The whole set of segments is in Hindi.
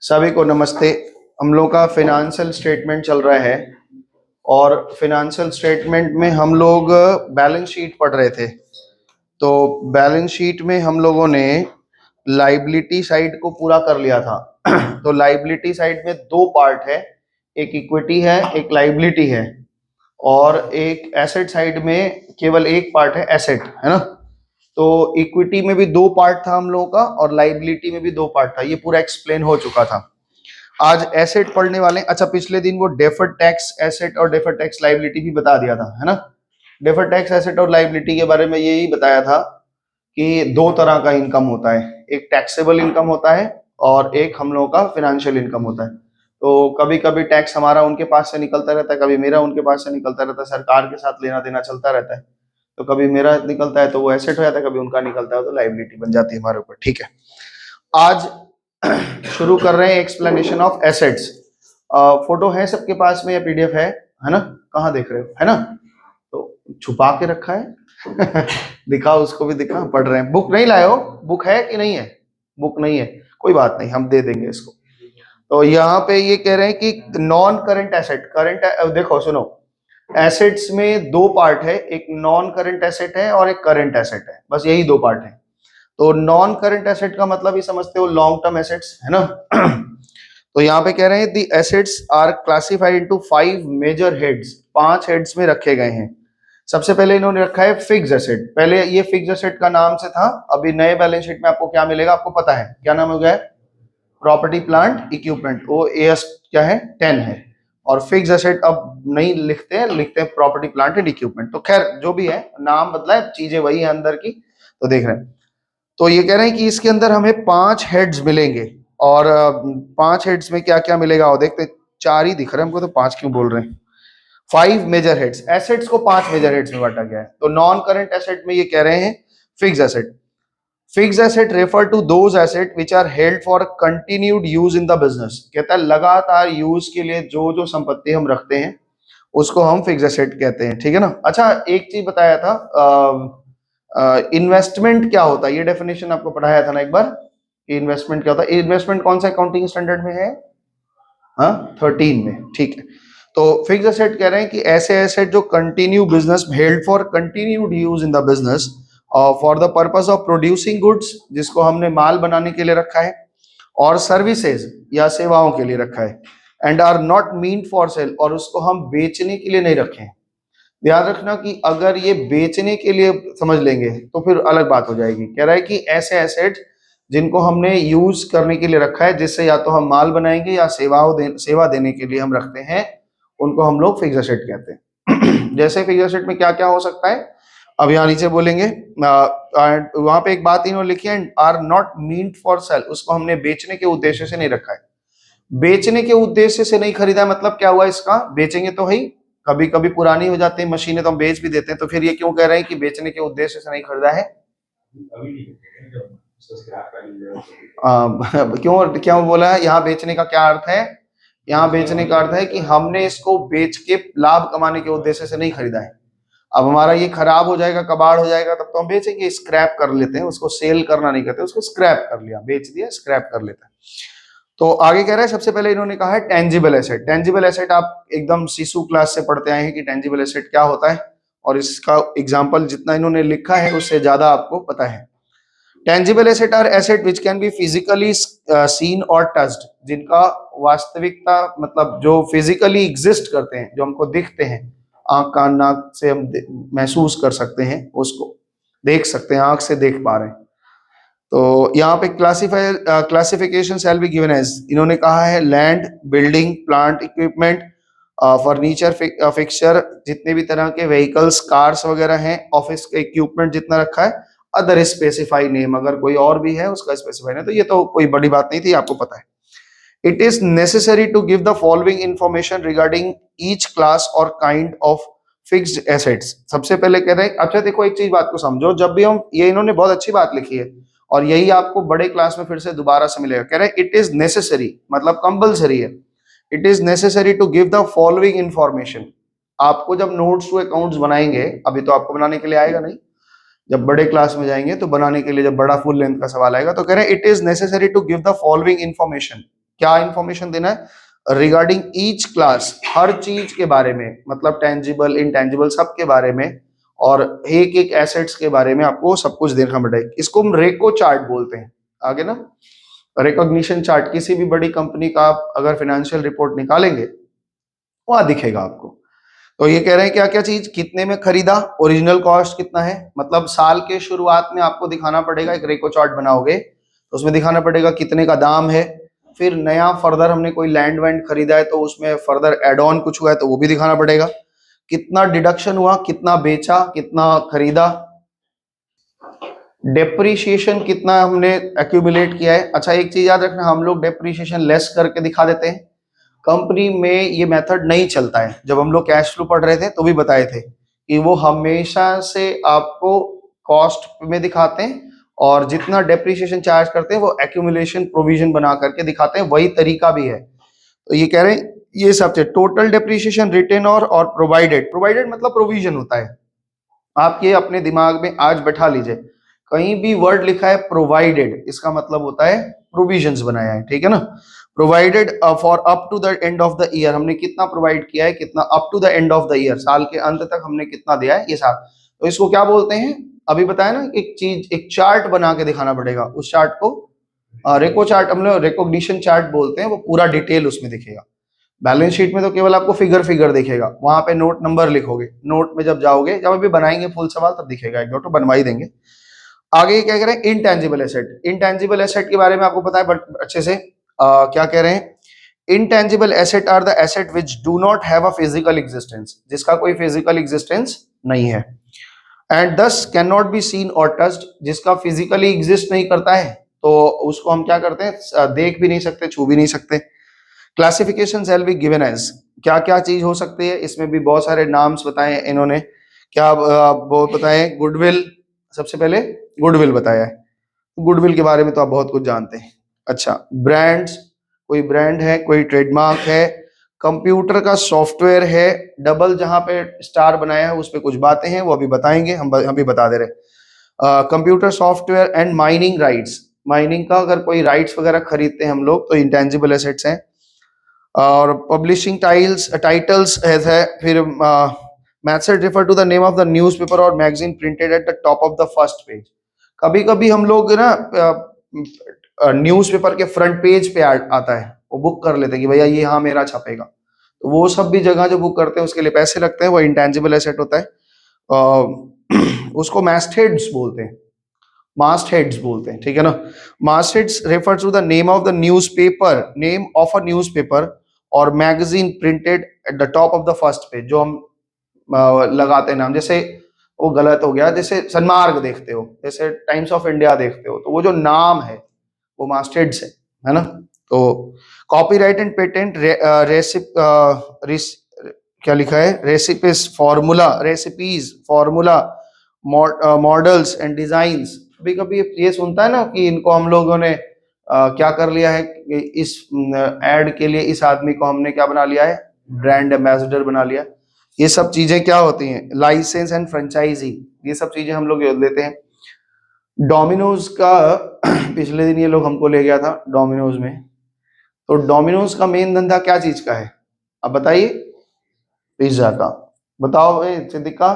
सभी को नमस्ते। हम लोग का फिनेंशियल स्टेटमेंट चल रहा है और फिनेंशियल स्टेटमेंट में हम लोग बैलेंस शीट पढ़ रहे थे। तो बैलेंस शीट में हम लोगों ने लाइबिलिटी साइड को पूरा कर लिया था। तो लाइबिलिटी साइड में दो पार्ट है, एक इक्विटी है, एक लाइबिलिटी है, और एक एसेट साइड में केवल एक पार्ट है, एसेट है ना। तो इक्विटी में भी दो पार्ट था हम लोगों का और लाइबिलिटी में भी दो पार्ट था, ये पूरा एक्सप्लेन हो चुका था। आज एसेट पढ़ने वाले। अच्छा, पिछले दिन वो डेफर्ड टैक्स एसेट और डेफर्ड टैक्स लाइबिलिटी भी बता दिया था, है ना। डेफर्ड टैक्स एसेट और लाइबिलिटी के बारे में यही बताया था कि दो तरह का इनकम होता है, एक टैक्सेबल इनकम होता है और एक हम लोगों का फिनेंशियल इनकम होता है। तो कभी कभी टैक्स हमारा उनके पास से निकलता रहता है, कभी मेरा उनके पास से निकलता रहता है, सरकार के साथ लेना देना चलता रहता है। तो कभी मेरा निकलता है तो वो एसेट हो जाता है, कभी उनका निकलता है तो लाइबिलिटी बन जाती है हमारे ऊपर। ठीक है, आज शुरू कर रहे हैं एक्सप्लेनेशन ऑफ एसेट्स। फोटो है सबके पास में या पीडीएफ है ना। कहाँ देख रहे हो, है ना। तो छुपा के रखा है। दिखाओ, उसको भी दिखा, पढ़ रहे हैं। बुक नहीं लाए हो? बुक है कि नहीं है? बुक नहीं है, कोई बात नहीं, हम दे देंगे इसको। तो यहाँ पे ये कह रहे हैं कि नॉन करंट एसेट, करंट, देखो सुनो, एसेट्स में दो पार्ट है, एक नॉन करंट एसेट है और एक करंट एसेट है, बस यही दो पार्ट है। तो नॉन करंट एसेट का मतलब ही समझते हो, लॉन्ग टर्म एसेट्स, है ना। तो यहाँ पे कह रहे हैं the assets are classified into 5 major heads, 5 heads में रखे गए हैं। सबसे पहले इन्होंने रखा है फिक्स एसेट। पहले ये फिक्स एसेट का नाम से था, अभी नए बैलेंस शीट में आपको क्या मिलेगा आपको पता है, क्या नाम हो गया है? प्रॉपर्टी प्लांट इक्विपमेंट, वो एएस क्या है, 10 है। और फिक्स एसेट अब नहीं लिखते हैं, लिखते हैं प्रॉपर्टी प्लांट एंड इक्विपमेंट। तो खैर जो भी है, नाम बदला है, चीजें वही है अंदर की। तो देख रहे हैं, तो ये कह रहे हैं कि इसके अंदर हमें 5 हेड्स मिलेंगे। और 5 हेड्स में क्या क्या मिलेगा वो देखते। 4 ही दिख रहे हैं हमको, तो 5 क्यों बोल रहे हैं। 5 मेजर हेड्स, एसेट्स को 5 मेजर हेड्स में बांटा गया है। तो नॉन करंट एसेट में ये कह रहे हैं fix asset. Fix asset refer to those asset which are held for continued use in the business. कहता है लगातार यूज के लिए जो जो संपत्ति हम रखते हैं उसको हम फिक्स एसेट कहते हैं, ठीक है ना। अच्छा, एक चीज बताया था, इन्वेस्टमेंट क्या होता है, ये डेफिनेशन आपको पढ़ाया था ना एक बार। इन्वेस्टमेंट क्या होता है? इन्वेस्टमेंट कौन सा अकाउंटिंग स्टैंडर्ड में है? हाँ, 13 में, ठीक है। तो फिक्स एसेट कह रहे हैं कि ऐसे एसेट जो continue business, held for continued use in the business for the purpose of producing goods, जिसको हमने माल बनाने के लिए रखा है, और सर्विसेज या सेवाओं के लिए रखा है, and are not meant for sale, और उसको हम बेचने के लिए नहीं रखे हैं। ध्यान रखना कि अगर ये बेचने के लिए समझ लेंगे तो फिर अलग बात हो जाएगी। कह रहा है कि ऐसे एसेट जिनको हमने यूज करने के लिए रखा है, जिससे या तो हम माल बनाएंगे या सेवा देने के लिए हम रखते हैं, उनको हम लोग फिक्स एसेट कहते हैं। जैसे फिक्स एसेट में क्या क्या हो सकता है, अब यहाँ नीचे बोलेंगे। वहां पे एक बात इन्होंने लिखी है, are not meant for sale, उसको हमने बेचने के उद्देश्य से नहीं रखा है। बेचने के उद्देश्य से नहीं खरीदा है, मतलब क्या हुआ इसका, बेचेंगे तो है, कभी कभी पुरानी हो जाती है मशीनें तो हम बेच भी देते हैं। तो फिर ये क्यों कह रहे हैं कि बेचने के उद्देश्य से नहीं खरीदा है? क्यों क्यों बोला है? यहाँ बेचने का क्या अर्थ है? यहाँ बेचने का अर्थ है कि हमने इसको बेच के लाभ कमाने के उद्देश्य से नहीं खरीदा है। अब हमारा ये खराब हो जाएगा, कबाड़ हो जाएगा, तब तो हम बेचेंगे, स्क्रैप कर लेते हैं उसको, सेल करना नहीं करते, उसको स्क्रैप कर लिया, बेच दिया, स्क्रैप कर लेते हैं। तो आगे कह रहा है, सबसे पहले इन्होंने कहा है टेंजिबल एसेट। टेंजिबल एसेट आप एकदम शिशु क्लास से पढ़ते आए हैं कि टेंजिबल एसेट क्या होता है, और इसका एग्जाम्पल जितना इन्होंने लिखा है उससे ज्यादा आपको पता है। Tangible asset are asset which can be physically seen और टच्ड, जिनका वास्तविकता मतलब जो फिजिकली एग्जिस्ट करते हैं, जो हमको दिखते हैं, आंख कान नाक से हम महसूस कर सकते हैं, उसको देख सकते हैं, आंख से देख पा रहे हैं। तो यहाँ पे classification shall be given as, इन्होंने कहा है land, building, plant equipment, furniture, fixture, जितने भी तरह के व्हीकल्स, कार्स वगैरह हैं, ऑफिस के इक्विपमेंट जितना रखा है, अदर स्पेसिफाई नेम, अगर कोई और भी है उसका स्पेसिफाई नहीं। तो ये तो कोई बड़ी बात नहीं थी, आपको पता है। It is necessary to give the following information regarding each class और काइंड ऑफ फिक्स्ड एसेट्स। सबसे पहले कह रहे हैं, अच्छा देखो एक चीज बात को समझो, जब भी हम, ये इन्होंने बहुत अच्छी बात लिखी है और यही आपको बड़े क्लास में फिर से दोबारा से मिलेगा। कह रहे हैं इट इज नेसेसरी, मतलब कंपल्सरी है। It is necessary to give the following information. आपको जब नोट्स टू अकाउंट्स बनाएंगे, अभी तो आपको बनाने के लिए आएगा नहीं, जब बड़े क्लास में जाएंगे तो बनाने के लिए, जब बड़ा फुल लेंथ का सवाल आएगा तो कह रहे हैं it is necessary to give the following information. क्या इंफॉर्मेशन देना है रिगार्डिंग ईच क्लास, हर चीज के बारे में, मतलब टेंजिबल इंटेंजिबल सब के बारे में, और एक एक एसेट्स के बारे में आपको सब कुछ देखना पड़ेगा। इसको हम रेको चार्ट बोलते हैं। आगे ना रिकॉग्निशन चार्ट, किसी भी बड़ी कंपनी का आप अगर फाइनेंशियल रिपोर्ट निकालेंगे वहां दिखेगा आपको। तो ये कह रहे हैं क्या क्या चीज कितने में खरीदा, ओरिजिनल कॉस्ट कितना है, मतलब साल के शुरुआत में आपको दिखाना पड़ेगा, एक रेको चार्ट बनाओगे तो उसमें दिखाना पड़ेगा कितने का दाम है। फिर नया फर्दर हमने कोई लैंड वैंड खरीदा है तो उसमें फर्दर एड ऑन कुछ हुआ है तो वो भी दिखाना पड़ेगा। कितना डिडक्शन हुआ, कितना बेचा, कितना खरीदा, डेप्रीशिएशन कितना हमने एक्यूमुलेट किया है। अच्छा एक चीज याद रखना, हम लोग डेप्रीशिएशन लेस करके दिखा देते हैं, कंपनी में ये मेथड नहीं चलता है। जब हम लोग कैश फ्लो पढ़ रहे थे तो भी बताए थे कि वो हमेशा से आपको कॉस्ट में दिखाते हैं और जितना डेप्रीशिएशन चार्ज करते हैं वो एक्यूमुलेशन प्रोविजन बना करके दिखाते हैं, वही तरीका भी है। तो ये कह रहे हैं ये सब टोटल डेप्रीशिएशन रिटेन और प्रोवाइडेड, प्रोवाइडेड मतलब प्रोविजन होता है। आप ये अपने दिमाग में आज बैठा लीजिए, कहीं भी वर्ड लिखा है प्रोवाइडेड इसका मतलब होता है प्रोविजंस बनाया है, ठीक है ना। Provided for up to the end of the year, हमने कितना प्रोवाइड किया है, कितना up to the end of the year, साल के अंत तक हमने कितना दिया है, ये साल। तो इसको क्या बोलते हैं, अभी बताया ना, एक चीज एक चार्ट बना के दिखाना पड़ेगा। उस चार्ट को रेको चार्ट, हम लोग रिकॉग्निशन चार्ट बोलते हैं, वो पूरा डिटेल उसमें दिखेगा। बैलेंस शीट में तो केवल आपको फिगर फिगर दिखेगा, वहां पे नोट नंबर लिखोगे, नोट में जब जाओगे, जब अभी बनाएंगे फुल सवाल तब दिखेगा, एक दो तो बनवा ही देंगे। आगे क्या कह रहे हैं, इनटेंजिबल एसेट, इनटेंजिबल एसेट के बारे में आपको पता है बट अच्छे से क्या कह रहे हैं, intangible asset are the asset which do not have a physical existence, जिसका कोई फिजिकल एग्जिस्टेंस नहीं है, and these can not be seen और टच्ड, जिसका फिजिकली एग्जिस्ट नहीं करता है तो उसको हम क्या करते हैं, देख भी नहीं सकते, छू भी नहीं सकते। Classification shall be given as, क्या क्या चीज हो सकती है, इसमें भी बहुत सारे नाम्स बताए इन्होंने। क्या वो बताए, गुडविल, सबसे पहले गुडविल बताया है, गुडविल के बारे में तो आप बहुत कुछ जानते हैं। अच्छा ब्रांड्स, कोई ब्रांड है, कोई ट्रेडमार्क है, कंप्यूटर का सॉफ्टवेयर है, डबल जहां पे स्टार बनाया है उस पे कुछ बातें हैं वो अभी बताएंगे, हम भी बता दे रहे। Computer software and mining rights, mining का अगर कोई राइट्स वगैरह खरीदते हैं हम लोग तो इंटेंजिबल एसेट्स हैं। और पब्लिशिंग टाइटल्स है, फिर message refer to the name of the newspaper और magazine printed at the top of the first page. कभी कभी हम लोग ना न्यूज़पेपर के फ्रंट पेज पे आता है, वो बुक कर लेते हैं कि भैया ये हाँ मेरा छपेगा, तो वो सब भी जगह जो बुक करते हैं उसके लिए पैसे लगते हैं, वो इंटेंजिबल एसेट होता है। उसको मास्ट हेड्स बोलते हैं, मास्ट हेड्स बोलते हैं, ठीक है ना। Mastheads refer to the name of the newspaper, name of a newspaper और magazine printed at the top of the first page, जो हम लगाते हैं नाम, जैसे वो गलत हो गया, जैसे सन्मार्ग देखते हो, जैसे टाइम्स ऑफ इंडिया देखते हो, तो वो जो नाम है वो मास्टर्ड्स है ना। तो कॉपीराइट एंड पेटेंट क्या लिखा है, recipes formula, recipes formula, models and designs. कभी कभी ये सुनता है ना कि इनको हम लोगों ने क्या कर लिया है कि इस एड के लिए इस आदमी को हमने क्या बना लिया है, ब्रांड एम्बेसडर बना लिया। ये सब चीजें क्या होती हैं, लाइसेंस एंड फ्रेंचाइजी, ये सब चीजें हम लोग लेते हैं। डोमिनोज का पिछले दिन ये लोग हमको ले गया था डोमिनोज में, तो डोमिनोज का मेन धंधा क्या चीज का है, अब बताइए, पिज्जा का। बताओ सिद्दीका,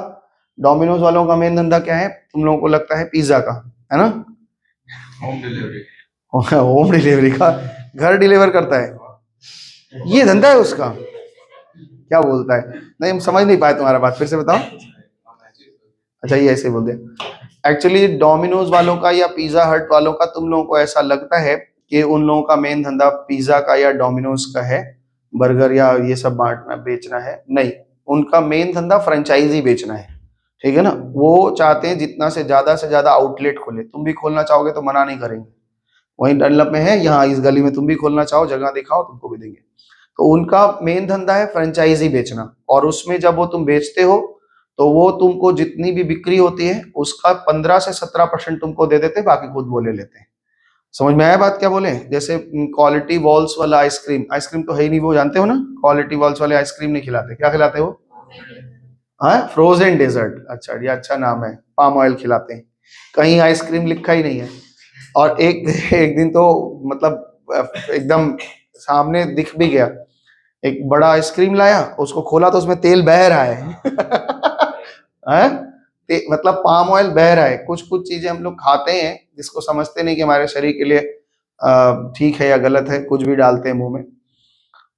डोमिनोज वालों का मेन धंधा क्या है, तुम लोगों को लगता है पिज्जा का, है ना। Home delivery. होम डिलीवरी का, घर डिलीवर करता है, ये धंधा है उसका, क्या बोलता है, नहीं हम समझ नहीं पाए तुम्हारा बात, फिर से बताओ। अच्छा ये ऐसे बोल दिया, एक्चुअली डोमिनोज वालों का या पिज्जा हट वालों का, तुम लोगों को ऐसा लगता है कि उन लोगों का मेन धंधा पिज्जा का या डोमिनोज का है, बर्गर या ये सब बांटना बेचना है, नहीं, उनका मेन धंधा फ्रेंचाइजी बेचना है, ठीक है ना। वो चाहते हैं जितना से ज्यादा आउटलेट खोले, तुम भी खोलना चाहोगे तो मना नहीं करेंगे, वहीं डनलप में है, यहाँ इस गली में तुम भी खोलना चाहो जगह दिखाओ तुमको भी देंगे। तो उनका मेन धंधा है फ्रेंचाइजी बेचना, और उसमें जब वो तुम बेचते हो तो वो तुमको जितनी भी बिक्री होती है उसका 15 से 17% तुमको दे देते, बाकी खुद वो ले लेते हैं। समझ में आया बात क्या बोले, जैसे क्वालिटी वॉल्स वाला आइसक्रीम, आइसक्रीम तो है ही नहीं, वो जानते हो ना, क्वालिटी वॉल्स वाले आइसक्रीम नहीं खिलाते, क्या खिलाते हो, हाँ फ्रोजन डेजर्ट, अच्छा ये अच्छा नाम है, पाम ऑयल खिलाते हैं, कहीं आइसक्रीम लिखा ही नहीं है। और एक एक दिन तो मतलब एकदम सामने दिख भी गया, एक बड़ा आइसक्रीम लाया, उसको खोला तो उसमें तेल बह रहा है हैं? मतलब पाम ऑयल बह रहा है। कुछ कुछ चीजें हम लोग खाते हैं जिसको समझते नहीं कि हमारे शरीर के लिए ठीक है या गलत है, कुछ भी डालते हैं मुंह में।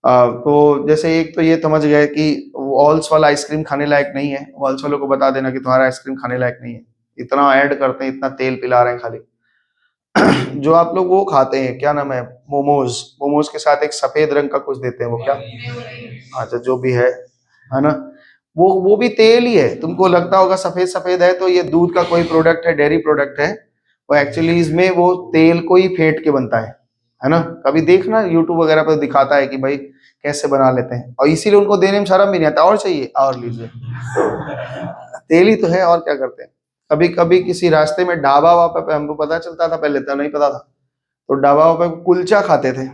तो जैसे एक तो ये समझ गए कि वॉल्स वाला आइसक्रीम खाने लायक नहीं है, वॉल्स वालों को बता देना कि तुम्हारा आइसक्रीम खाने लायक नहीं है, इतना ऐड करते हैं, इतना तेल पिला रहे हैं खाली। जो आप लोग वो खाते हैं, क्या नाम है, मोमोज, मोमोज के साथ एक सफेद रंग का कुछ देते हैं, वो क्या, अच्छा जो भी है ना, वो भी तेल ही है। तुमको लगता होगा सफेद सफेद है तो ये दूध का कोई प्रोडक्ट है, डेयरी प्रोडक्ट है, वो एक्चुअली इसमें वो तेल को ही फेंट के बनता है ना। कभी देखना यूट्यूब वगैरह पर दिखाता है कि भाई कैसे बना लेते हैं, और इसीलिए उनको देने में शर्म भी नहीं आता, और चाहिए और लीजिए, तेल ही तो है, और क्या करते हैं। कभी कभी किसी रास्ते में ढाबा वाबा पे हमको पता चलता था, पहले तो नहीं पता था, तो ढाबा वाबा पे कुलचा खाते थे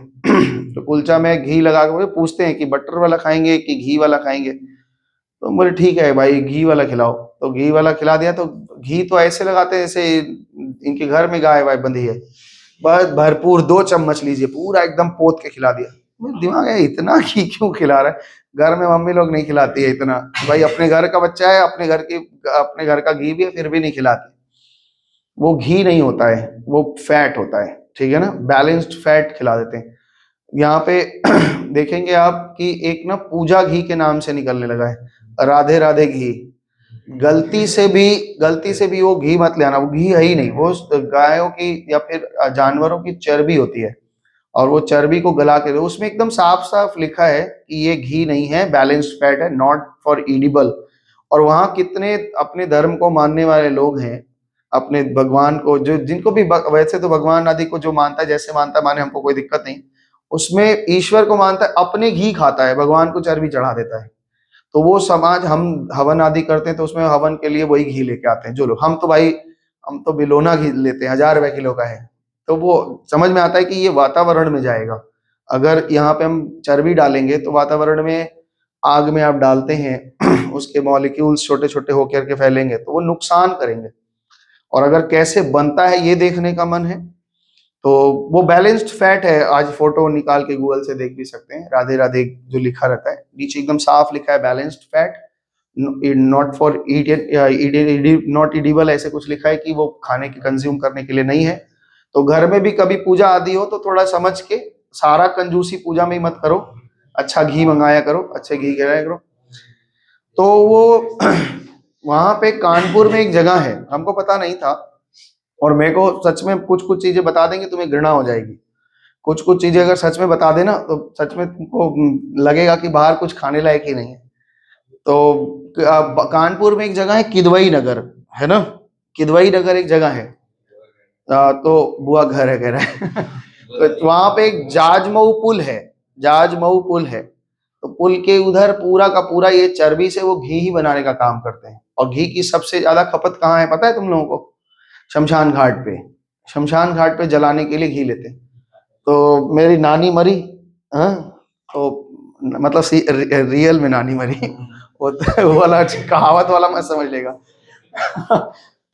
तो कुलचा में घी लगा के, वो पूछते हैं कि बटर वाला खाएंगे कि घी वाला खाएंगे, तो बोले ठीक है भाई घी वाला खिलाओ, तो घी वाला खिला दिया। तो घी तो ऐसे लगाते हैं जैसे इनके घर में गाय वाय बंधी है, बस भरपूर 2 चम्मच लीजिए, पूरा एकदम पोत के खिला दिया। मेरे दिमाग है इतना घी क्यों खिला रहा है, घर में मम्मी लोग नहीं खिलाती है इतना, भाई अपने घर का बच्चा है, अपने घर का घी भी है, फिर भी नहीं खिलाती। वो घी नहीं होता है, वो फैट होता है, ठीक है ना, बैलेंस्ड फैट खिला देते हैं। यहाँ पे देखेंगे आप कि एक ना पूजा घी के नाम से निकलने लगा है, राधे राधे घी। गलती से भी वो घी मत ले आना, वो घी है ही नहीं, वो गायों की या फिर जानवरों की चर्बी होती है, और वो चर्बी को गला के, उसमें एकदम साफ साफ लिखा है कि ये घी नहीं है, बैलेंस्ड फैट है, नॉट फॉर ईडिबल। और वहाँ कितने अपने धर्म को मानने वाले लोग हैं, अपने भगवान को जो जिनको भी वैसे तो भगवान आदि को जो मानता है, जैसे मानता है माने, हमको कोई दिक्कत नहीं, उसमें ईश्वर को मानता है, अपने घी खाता है, भगवान को चर्बी चढ़ा देता है। तो वो समाज, हम हवन आदि करते हैं तो उसमें हवन के लिए वही घी लेके आते हैं जो लोग, हम तो भाई हम तो बिलोना घी लेते हैं, 1000 रुपए किलो का है। तो वो समझ में आता है कि ये वातावरण में जाएगा, अगर यहाँ पे हम चर्बी डालेंगे तो वातावरण में, आग में आप डालते हैं उसके मॉलिक्यूल्स छोटे छोटे होकर के फैलेंगे तो वो नुकसान करेंगे। और अगर कैसे बनता है ये देखने का मन है तो वो बैलेंस्ड फैट है, आज फोटो निकाल के गूगल से देख भी सकते हैं, राधे राधे जो लिखा रहता है नीचे एकदम साफ लिखा है, balanced fat, not for not edible, ऐसे कुछ लिखा है कि वो खाने के कंज्यूम करने के लिए नहीं है। तो घर में भी कभी पूजा आदि हो तो थोड़ा समझ के, सारा कंजूसी पूजा में ही मत करो, अच्छा घी मंगाया करो, अच्छे घी खिलाया करो। तो वो वहां पे कानपुर में एक जगह है, हमको पता नहीं था, और मेरे को सच में कुछ कुछ चीजें बता देंगे तुम्हें घृणा हो जाएगी, कुछ कुछ चीजें अगर सच में बता देना तो सच में तुमको लगेगा कि बाहर कुछ खाने लायक ही नहीं है। तो कानपुर में एक जगह है किदवई नगर, है ना, किदवई नगर एक जगह है, तो बुआ घर है कह रहा है तो वहां पे एक जाजमऊ पुल है, जाजमऊ पुल है, तो पुल के उधर पूरा का पूरा ये चर्बी से वो घी ही बनाने का काम करते हैं। और घी की सबसे ज्यादा खपत कहाँ है पता है तुम लोगों को, शमशान घाट पे, शमशान घाट पे जलाने के लिए घी लेते हैं। तो मेरी नानी मरी, हाँ, तो मतलब रियल में नानी मरी वो वाला कहावत वाला मैं समझ लेगा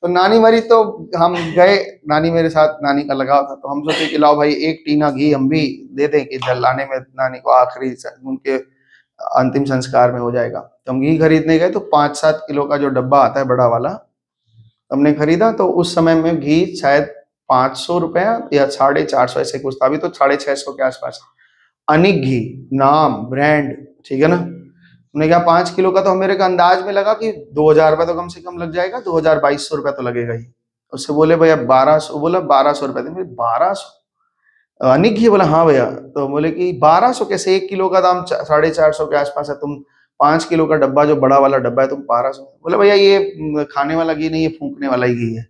तो नानी मरी तो हम गए, नानी मेरे साथ, नानी का लगाव था, तो हम सोचे कि लाओ भाई एक टीना घी हम भी दे दें कि जलाने में नानी को आखिरी उनके अंतिम संस्कार में हो जाएगा। तो हम घी खरीदने गए तो 5-7 किलो का जो डब्बा आता है बड़ा वाला, हमने खरीदा। तो उस समय में घी शायद 500 रुपया या 450 ऐसे कुछ था, अभी तो 650 के आसपास। अनिक घी नाम ब्रांड, ठीक है ना, हमने कहा 5 किलो का, तो मेरे का अंदाज में लगा कि 2000 रुपये तो कम से कम लग जाएगा, 2200 रुपया तो लगेगा ही। उससे बोले भैया 1200, बोला 1200 रुपये थे, 1200 अनिक घी, बोला हाँ भैया। तो बोले कि 1200 कैसे, 1 किलो का दाम 450 के आसपास है, तुम 5 किलो का डब्बा जो बड़ा वाला डब्बा है तुम 1200। बोले भैया ये खाने वाला घी नहीं है, फूंकने वाला ही घी है।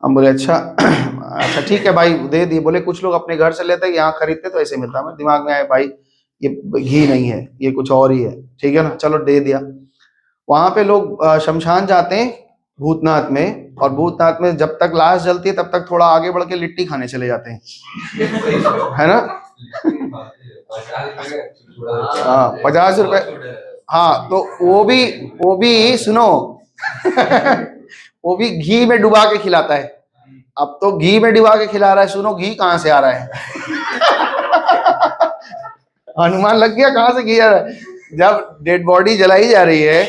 हम बोले अच्छा अच्छा ठीक है भाई दे दिए। बोले कुछ लोग अपने घर से लेते हैं, यहाँ खरीदते तो ऐसे मिलता है। मेरे दिमाग में आया भाई ये घी नहीं है, ये कुछ और ही है, ठीक है ना, चलो दे दिया। वहां पे लोग शमशान जाते हैं भूतनाथ में, और भूतनाथ में जब तक लाश जलती है तब तक थोड़ा आगे बढ़ के लिट्टी खाने चले जाते हैं है ना हाँ 50 रुपए, हाँ तो वो भी सुनो वो भी घी में डुबा के खिलाता है। अब तो घी में डुबा के खिला रहा है, सुनो घी कहाँ से आ रहा है अनुमान लग गया कहाँ से किया है? जब डेड बॉडी जलाई जा रही है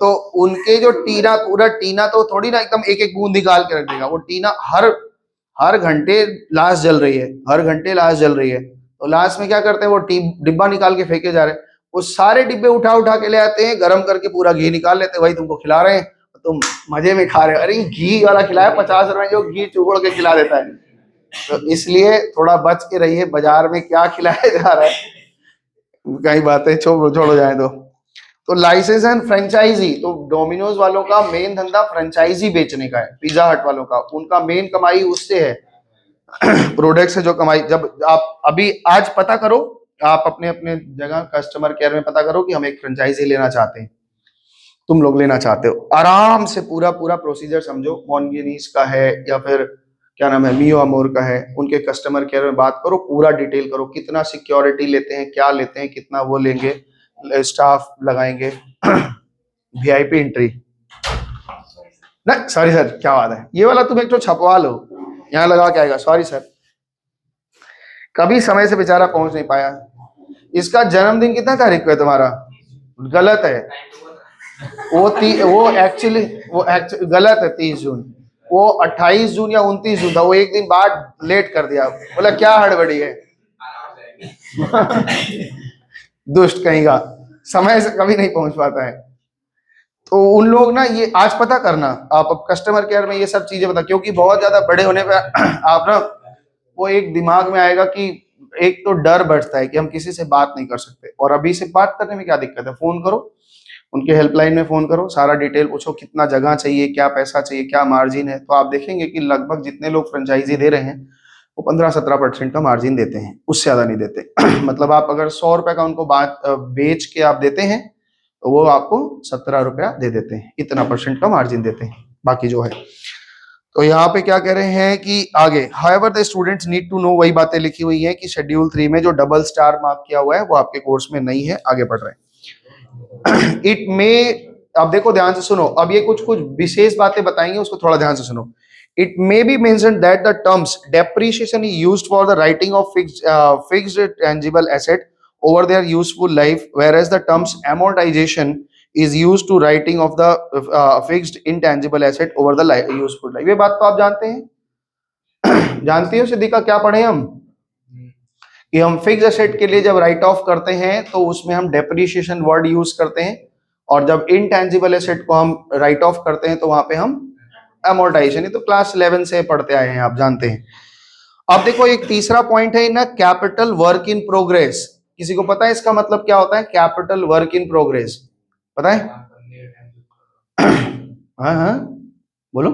तो उनके जो टीना, पूरा टीना तो थोड़ी ना एकदम एक एक बूंद निकाल के रख देगा, वो टीना हर हर घंटे लाश जल रही है, हर घंटे लाश जल रही है। तो लाश में क्या करते हैं, वो डिब्बा निकाल के फेंके जा रहे हैं। वो सारे डिब्बे उठा उठा के ले आते हैं, गर्म करके पूरा घी निकाल लेते हैं, भाई तुमको खिला रहे हैं, तुम मजे में खा रहे हो। अरे घी वाला खिलाया, 50 रुपए जो घी चुगड़ के खिला देता है। तो इसलिए थोड़ा बच के रहिए, बाजार में क्या खिलाया जा रहा है, कई बातें छोड़ो जाए तो लाइसेंस एंड फ्रेंचाइजी, तो डोमिनोज वालों का मेन धंधा फ्रेंचाइजी बेचने का है, पिज्जा हट वालों का उनका मेन कमाई उससे है, प्रोडक्ट से जो कमाई। जब आप अभी आज पता करो, आप अपने अपने जगह कस्टमर केयर में पता करो कि हम एक फ्रेंचाइजी लेना चाहते हैं, तुम लोग लेना चाहते हो, आराम से पूरा पूरा प्रोसीजर समझो, मॉन्गिनीस का है या फिर क्या नाम है, मियो अमोर का है, उनके कस्टमर केयर में बात करो, पूरा डिटेल करो, कितना सिक्योरिटी लेते हैं, क्या लेते हैं, कितना वो लेंगे, स्टाफ लगाएंगे, वीआईपी एंट्री। नहीं सॉरी सर, क्या बात है, ये वाला तुम एक तो छपवा लो, यहाँ लगा के आएगा, सॉरी सर, कभी समय से बेचारा पहुंच नहीं पाया। इसका जन्मदिन कितना तारीख को है तुम्हारा? गलत है, वो एक्चुअली गलत है, 30 जून, वो 28 जून या 29 जून था, वो एक दिन बाद लेट कर दिया, बोला क्या हड़बड़ी है। दुष्ट कहीं का, समय से कभी नहीं पहुंच पाता है। तो उन लोग ना, ये आज पता करना आप अब कस्टमर केयर में ये सब चीजें बता, क्योंकि बहुत ज्यादा बड़े होने पे आप ना, वो एक दिमाग में आएगा कि एक तो डर बढ़ता है कि हम किसी से बात नहीं कर सकते, और अभी से बात करने में क्या दिक्कत है, फोन करो उनके हेल्पलाइन में, फोन करो, सारा डिटेल पूछो, कितना जगह चाहिए, क्या पैसा चाहिए, क्या मार्जिन है, तो आप देखेंगे कि लगभग जितने लोग फ्रेंचाइजी दे रहे हैं वो 15-17% का मार्जिन देते हैं, उससे ज्यादा नहीं देते। मतलब आप अगर 100 रुपए का उनको बेच के आप देते हैं तो वो आपको 17 रुपया दे देते हैं, इतना परसेंट का मार्जिन देते हैं, बाकी जो है। तो यहाँ पे क्या कह रहे हैं कि आगे, however the students need to know, वही बातें लिखी हुई है कि शेड्यूल 3 में जो डबल स्टार मार्क किया हुआ है वो आपके कोर्स में नहीं है, आगे बढ़ रहे हैं। इट में, अब देखो ध्यान से सुनो, अब ये कुछ कुछ विशेष बातें बताएंगे, उसको थोड़ा ध्यान से सुनो। It may be mentioned that the terms depreciation is used for the writing of fixed tangible asset over their useful life, whereas the terms amortization is used to writing of the fixed intangible asset over the useful life. ये बात तो आप जानते हैं। जानती हो सिद्धिका, क्या पढ़े हम कि हम फिक्स एसेट के लिए जब राइट ऑफ करते हैं तो उसमें हम डेप्रिसिएशन वर्ड यूज करते हैं, और जब इनटेंजिबल एसेट को हम राइट ऑफ करते हैं तो वहां पे हम अमोर्टाइजेशन, तो क्लास 11 से पढ़ते आए हैं, आप जानते हैं। अब देखो एक तीसरा पॉइंट है ना, कैपिटल वर्क इन प्रोग्रेस। किसी को पता है इसका मतलब क्या होता है, कैपिटल वर्क इन प्रोग्रेस, पता है? हाँ हाँ बोलो।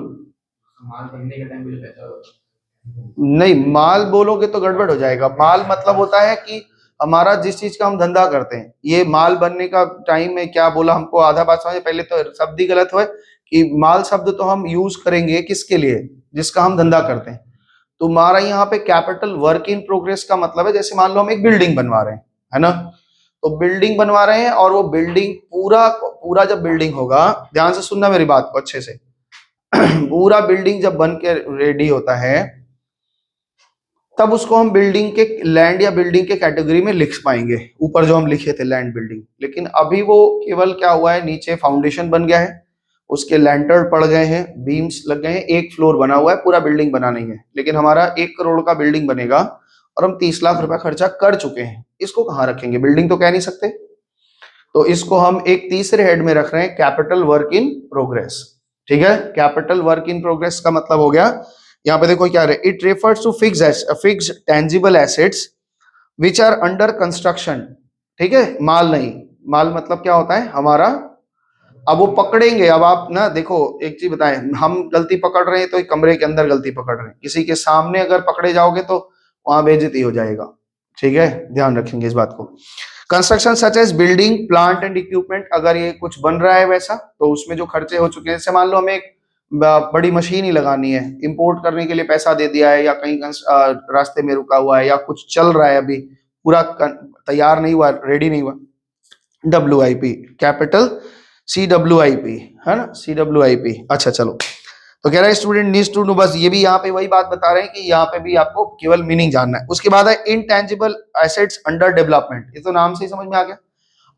नहीं, माल बोलोगे तो गड़बड़ हो जाएगा। माल मतलब होता है कि हमारा जिस चीज का हम धंधा करते हैं, ये माल बनने का टाइम में क्या बोला, हमको आधा बात समझे, पहले तो शब्द ही गलत हुआ कि माल शब्द तो हम यूज करेंगे किसके लिए, जिसका हम धंधा करते हैं। तो हमारा यहाँ पे कैपिटल वर्क इन प्रोग्रेस का मतलब है, जैसे मान लो हम एक बिल्डिंग बनवा रहे हैं, है ना, तो बिल्डिंग बनवा रहे हैं, और वो बिल्डिंग पूरा पूरा जब बिल्डिंग होगा, ध्यान से सुनना मेरी बात को अच्छे से, पूरा बिल्डिंग जब बन के रेडी होता है तब उसको हम बिल्डिंग के लैंड या बिल्डिंग के कैटेगरी में लिख पाएंगे, ऊपर जो हम लिखे थे लैंड बिल्डिंग। लेकिन अभी वो केवल क्या हुआ है, नीचे फाउंडेशन बन गया है, उसके लैंटर पड़ गए हैं, बीम्स लग गए हैं, एक फ्लोर बना हुआ है, पूरा बिल्डिंग बना नहीं है। लेकिन हमारा 1 करोड़ का बिल्डिंग बनेगा और हम 30 लाख रुपया खर्चा कर चुके हैं, इसको कहाँ रखेंगे, बिल्डिंग तो कह नहीं सकते, तो इसको हम एक तीसरे हेड में रख रहे हैं, कैपिटल वर्क इन प्रोग्रेस। ठीक है, कैपिटल वर्क इन प्रोग्रेस का मतलब हो गया, यहाँ पे देखो क्या है, it refers to fix tangible assets which are under construction. ठीक है, माल नहीं, माल मतलब क्या होता है हमारा, अब वो पकड़ेंगे। अब आप ना देखो, एक चीज बताएं, हम गलती पकड़ रहे हैं तो एक कमरे के अंदर गलती पकड़ रहे हैं, किसी के सामने अगर पकड़े जाओगे तो वहां बेइज्जती हो जाएगा। ठीक है, ध्यान रखेंगे इस बात को। Construction such as building, plant and equipment, अगर ये कुछ बन रहा है वैसा तो उसमें जो खर्चे हो चुके हैं, जैसे मान लो हमें एक बड़ी मशीन ही लगानी है, इंपोर्ट करने के लिए पैसा दे दिया है, या कहीं रास्ते में रुका हुआ है, या कुछ चल रहा है अभी पूरा तैयार नहीं हुआ, रेडी नहीं हुआ, WIP, कैपिटल CWIP, है ना, CWIP। अच्छा चलो, तो कह रहा है स्टूडेंट नीड्स टू नो, बस ये भी यहाँ पे वही बात बता रहे हैं कि यहाँ पे भी आपको केवल मीनिंग जानना है। उसके बाद है इनटेंजिबल एसेट्स अंडर डेवलपमेंट, ये तो नाम से ही समझ में आ गया।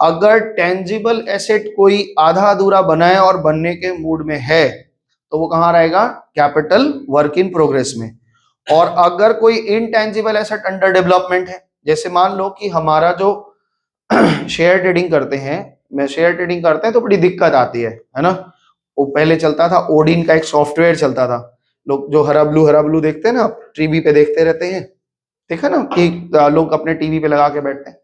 अगर टेंजिबल एसेट कोई आधा अधूरा बनाए और बनने के मूड में है तो वो कहाँ रहेगा, कैपिटल वर्क इन प्रोग्रेस में। और अगर कोई इनटेंजिबल एसेट अंडर डेवलपमेंट है, जैसे मान लो कि हमारा जो शेयर ट्रेडिंग करते हैं, मैं शेयर ट्रेडिंग करते हैं तो बड़ी दिक्कत आती है ना। वो पहले चलता था ओडिन का एक सॉफ्टवेयर चलता था, लोग जो हराबलू देखते हैं ना, आप टीवी पे देखते रहते हैं, देखा ना कि लोग अपने टीवी पे लगा के बैठते हैं।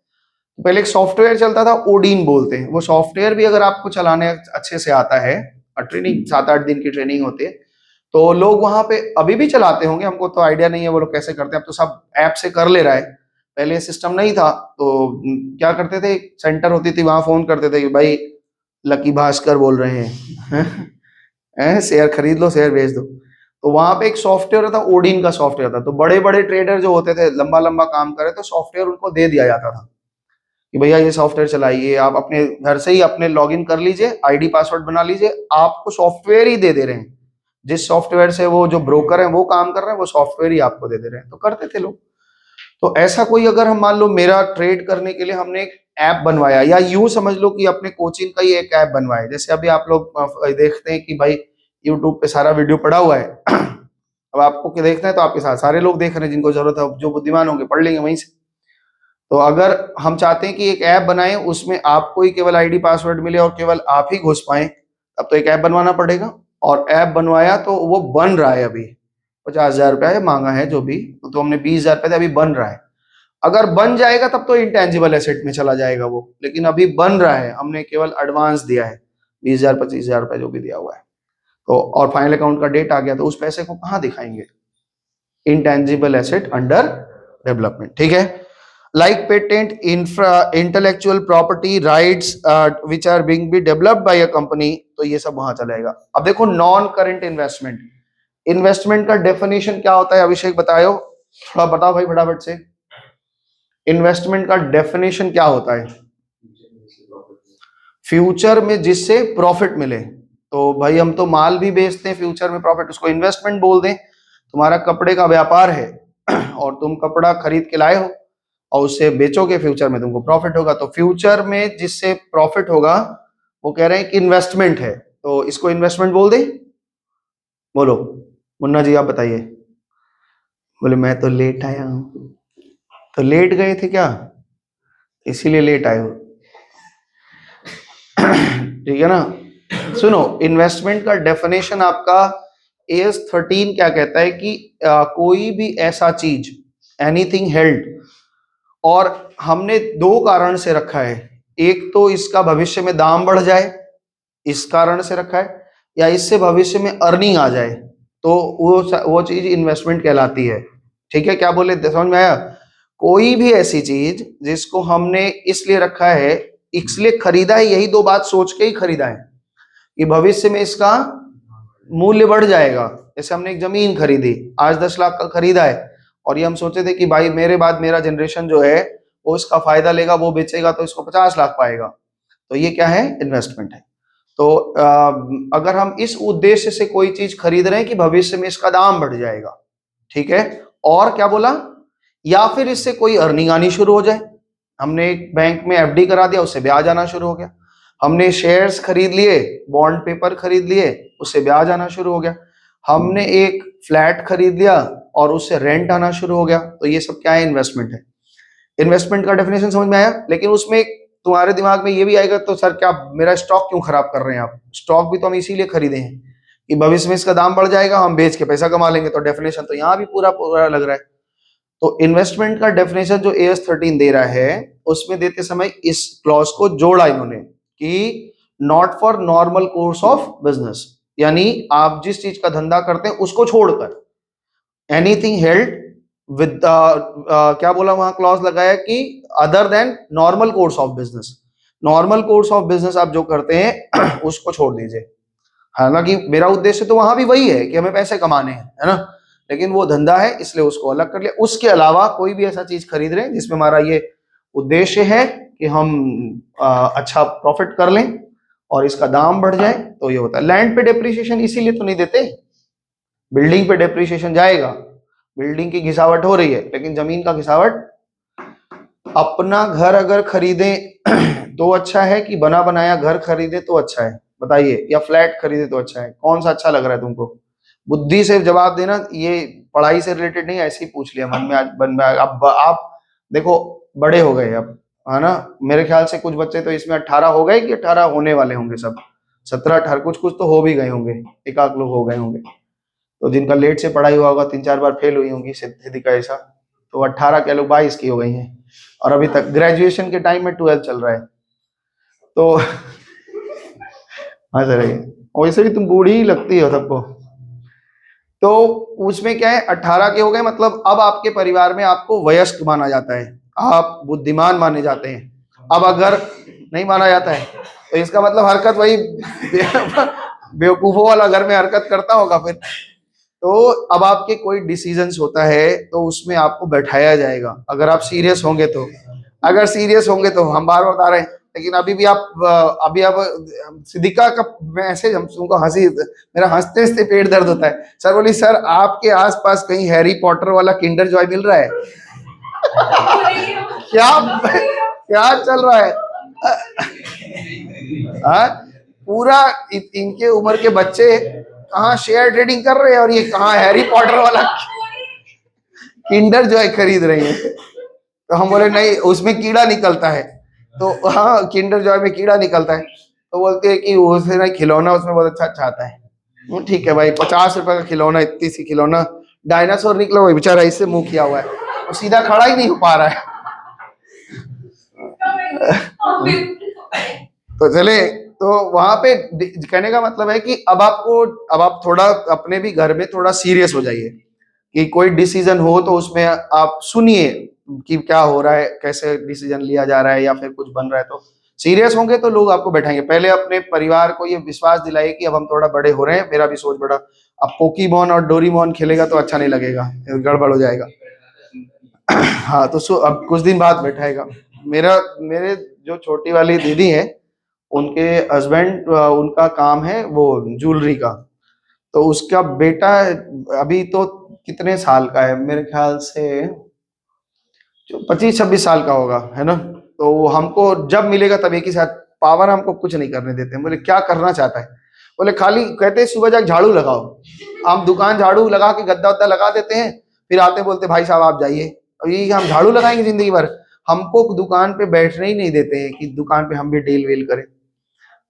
पहले एक सॉफ्टवेयर चलता था ओडिन बोलते हैं, वो सॉफ्टवेयर भी अगर आपको चलाने अच्छे से आता है, ट्रेनिंग 7-8 दिन की ट्रेनिंग होती है, तो लोग वहां पे अभी भी चलाते होंगे, हमको तो आइडिया नहीं है वो लोग कैसे करते हैं, अब तो सब ऐप से कर ले रहा है, पहले सिस्टम नहीं था। तो क्या करते थे, सेंटर होती थी वहां फोन करते थे कि भाई लकी भास्कर बोल रहे हैं शेयर खरीद लो, शेयर बेच दो। तो वहां पे एक सॉफ्टवेयर था, ओडिन का सॉफ्टवेयर था, तो बड़े बड़े ट्रेडर जो होते थे लंबा लंबा काम करे तो सॉफ्टवेयर उनको दे दिया जाता था कि भैया ये सॉफ्टवेयर चलाइए, आप अपने घर से ही अपने लॉगिन कर लीजिए, आईडी पासवर्ड बना लीजिए, आपको सॉफ्टवेयर ही दे दे रहे हैं, जिस सॉफ्टवेयर से वो जो ब्रोकर है वो काम कर रहे हैं वो सॉफ्टवेयर ही आपको दे दे रहे हैं, तो करते थे लोग। तो ऐसा कोई अगर हम मान लो मेरा ट्रेड करने के लिए हमने एक ऐप बनवाया, या यूं समझ लो कि अपने कोचिंग का ही एक ऐप बनवाया, जैसे अभी आप लोग देखते हैं कि भाई यूट्यूब पे सारा वीडियो पड़ा हुआ है अब आपको क्या देखना है तो आपके साथ सारे लोग देख रहे हैं, जिनको जरूरत है जो बुद्धिमान होंगे पढ़ लेंगे वहीं से। तो अगर हम चाहते हैं कि एक ऐप बनाएं उसमें आपको ही केवल आईडी पासवर्ड मिले और केवल आप ही घुस पाए, तब तो एक ऐप बनवाना पड़ेगा। और ऐप बनवाया तो वो बन रहा है, अभी 50,000 रुपया मांगा है जो भी, तो हमने 20,000 रुपये, अभी बन रहा है। अगर बन जाएगा तब तो इंटेंजिबल एसेट में चला जाएगा वो, लेकिन अभी बन रहा है, हमने केवल एडवांस दिया है 20,000 25,000 रुपये जो भी दिया हुआ है, तो और फाइनल अकाउंट का डेट आ गया तो उस पैसे को कहाँ दिखाएंगे, इंटेंजिबल एसेट अंडर डेवलपमेंट, ठीक है। Like patent, intellectual property rights which are being be developed by a company, तो ये सब वहां चलेगा। अब देखो नॉन करंट इन्वेस्टमेंट, इन्वेस्टमेंट का डेफिनेशन क्या होता है, अभिषेक बताओ, थोड़ा बताओ भाई फटाफट से, इन्वेस्टमेंट का डेफिनेशन क्या होता है, फ्यूचर में जिससे प्रॉफिट मिले। तो भाई हम तो माल भी बेचते हैं फ्यूचर में प्रॉफिट, उसको इन्वेस्टमेंट बोल दें। तुम्हारा कपड़े का व्यापार है और तुम कपड़ा खरीद के लाए हो और उससे बेचोगे, फ्यूचर में तुमको प्रॉफिट होगा, तो फ्यूचर में जिससे प्रॉफिट होगा वो कह रहे हैं कि इन्वेस्टमेंट है, तो इसको इन्वेस्टमेंट बोल दे। बोलो मुन्ना जी आप बताइए। बोले मैं तो लेट आया हूं, तो लेट गए थे क्या, इसीलिए लेट आए हो ठीक है ना। सुनो इन्वेस्टमेंट का डेफिनेशन आपका AS 13 क्या कहता है कि कोई भी ऐसा चीज, एनीथिंग हेल्ड, और हमने दो कारण से रखा है, एक तो इसका भविष्य में दाम बढ़ जाए इस कारण से रखा है, या इससे भविष्य में अर्निंग आ जाए, तो वो चीज इन्वेस्टमेंट कहलाती है, ठीक है। क्या बोले समझ में आया, कोई भी ऐसी चीज जिसको हमने इसलिए रखा है, इसलिए खरीदा है, यही दो बात सोच के ही खरीदा है कि भविष्य में इसका मूल्य बढ़ जाएगा। जैसे हमने एक जमीन खरीदी, आज 10 लाख का खरीदा है, और ये हम सोचे थे कि भाई मेरे बाद मेरा जनरेशन जो है वो इसका फायदा लेगा, वो बेचेगा तो इसको 50 लाख पाएगा, तो ये क्या है, इन्वेस्टमेंट है। तो अगर हम इस उद्देश्य से कोई चीज खरीद रहे हैं कि भविष्य में इसका दाम बढ़ जाएगा, ठीक है, और क्या बोला, या फिर इससे कोई अर्निंग आनी शुरू हो जाए, हमने एक बैंक में FD करा दिया, उससे ब्याज आना शुरू हो गया, हमने शेयर्स खरीद लिए, बॉन्ड पेपर खरीद लिए, उससे ब्याज आना शुरू हो गया, हमने एक फ्लैट खरीद लिया और उससे रेंट आना शुरू हो गया, तो ये सब क्या है, इन्वेस्टमेंट है। इन्वेस्टमेंट का डेफिनेशन समझ में आया, लेकिन उसमें तुम्हारे दिमाग में ये भी आएगा तो सर क्या मेरा स्टॉक क्यों खराब कर रहे हैं आप, स्टॉक भी तो हम इसीलिए खरीदे हैं कि भविष्य में इसका दाम बढ़ जाएगा, हम बेच के पैसा कमा लेंगे, तो डेफिनेशन तो यहाँ भी पूरा पूरा लग रहा है। तो इन्वेस्टमेंट का डेफिनेशन जो AS 13 दे रहा है, उसमें देते समय इस क्लॉज को जोड़ा इन्होंने कि not for normal course of business, यानी आप जिस चीज का धंधा करते हैं उसको छोड़कर, एनीथिंग हेल्ड विद क्या बोला वहां क्लॉज लगाया कि other than normal course of business, normal course of business आप जो करते हैं उसको छोड़ दीजिए। हालांकि मेरा उद्देश्य तो वहां भी वही है कि हमें पैसे कमाने हैं, है ना, लेकिन वो धंधा है इसलिए उसको अलग कर लिया। उसके अलावा कोई भी ऐसा चीज खरीद रहे हैं जिसमें हमारा ये उद्देश्य है कि हम अच्छा प्रॉफिट कर लें और इसका दाम बढ़ जाए, तो ये होता है। लैंड पे डेप्रिसिएशन इसीलिए तो नहीं देते बिल्डिंग पे डेप्रिसिएशन जाएगा, बिल्डिंग की घिसावट हो रही है, लेकिन जमीन का घिसावट। अपना घर अगर खरीदे तो अच्छा है कि बना बनाया घर खरीदे तो अच्छा है, बताइए, या फ्लैट खरीदे तो अच्छा है, कौन सा अच्छा लग रहा है तुमको? बुद्धि से जवाब देना, ये पढ़ाई से रिलेटेड नहीं, ऐसे ही पूछ लिया मन में आज मन में। अब आप देखो, बड़े हो गए अब, है ना? मेरे ख्याल से कुछ बच्चे तो इसमें 18 हो गए कि 18 होने वाले होंगे, सब 17-18, कुछ कुछ तो हो भी गए होंगे, एक आध लोग हो गए होंगे। तो जिनका लेट से पढ़ाई हुआ होगा, 3-4 बार फेल हुई होंगी सिद्धि का ऐसा, तो 18 कह लो 22 की हो गई हैं, और अभी तक ग्रेजुएशन के टाइम में 12 चल रहा है। तो हाँ सर, वैसे भी तुम बूढ़ी ही लगती हो सबको। तो उसमें क्या है, 18 के हो गए, मतलब अब आपके परिवार में आपको वयस्क माना जाता है, आप बुद्धिमान माने जाते हैं। अब अगर नहीं माना जाता है तो इसका मतलब हरकत वही बेवकूफों वाला घर में हरकत करता होगा फिर। तो अब आपके कोई डिसीजंस होता है तो उसमें आपको बैठाया जाएगा, अगर आप सीरियस होंगे तो। अगर सीरियस होंगे तो हम बार बता रहे हैं, लेकिन अभी भी आप अभी अब सिद्दीका का मैसेज हम तुमको हंसी, मेरा हंसते हंसते पेट दर्द होता है। सर बोली, सर आपके आसपास कहीं हैरी पॉटर वाला किंडर जॉय मिल रहा है? क्या क्या चल रहा है? हाँ, पूरा इनके उम्र के बच्चे कहाँ शेयर ट्रेडिंग कर रहे हैं और ये कहाँ हैरी पॉटर वाला किंडर जॉय खरीद रहे हैं। तो हम बोले नहीं, उसमें कीड़ा निकलता है। तो हाँ, किंडर जॉय में कीड़ा निकलता है। तो बोलते हैं कि उसे ना खिलौना उसमें बहुत अच्छा अच्छा आता है। ठीक है भाई, 50 रुपए का खिलौना, इतनी सी खिलौना, डायनासोर निकला हुआ बेचारा, इससे मुंह किया हुआ है, और सीधा खड़ा ही नहीं हो पा रहा है। तो चले, तो वहां पे कहने का मतलब है कि अब आपको, अब आप थोड़ा अपने भी घर में थोड़ा सीरियस हो जाइए कि कोई डिसीजन हो तो उसमें आप सुनिए कि क्या हो रहा है, कैसे डिसीजन लिया जा रहा है, या फिर कुछ बन रहा है तो सीरियस होंगे तो लोग आपको बैठाएंगे। पहले अपने परिवार को ये विश्वास दिलाइए कि अब हम थोड़ा बड़े हो रहे हैं, मेरा भी सोच बड़ा। अब पोकीमोन और डोरीमोन खेलेगा तो अच्छा नहीं लगेगा, गड़बड़ हो जाएगा। हाँ, तो अब कुछ दिन बाद बैठाएगा। मेरे जो छोटी वाली दीदी है, उनके हस्बैंड, उनका काम है वो ज्वेलरी का। तो उसका बेटा अभी तो कितने साल का है, मेरे ख्याल से जो 25-26 साल का होगा, है ना? तो वो हमको जब मिलेगा तब एक ही साथ, पावर हमको कुछ नहीं करने देते। बोले क्या करना चाहता है? बोले खाली कहते हैं सुबह जाके झाड़ू लगाओ। हम दुकान झाड़ू लगा के गद्दा वद्दा लगा देते हैं, फिर आते बोलते भाई साहब आप जाइए। और ये हम झाड़ू लगाएंगे जिंदगी भर? हमको दुकान पे बैठने ही नहीं देते हैं कि दुकान पे हम भी डील वील करें।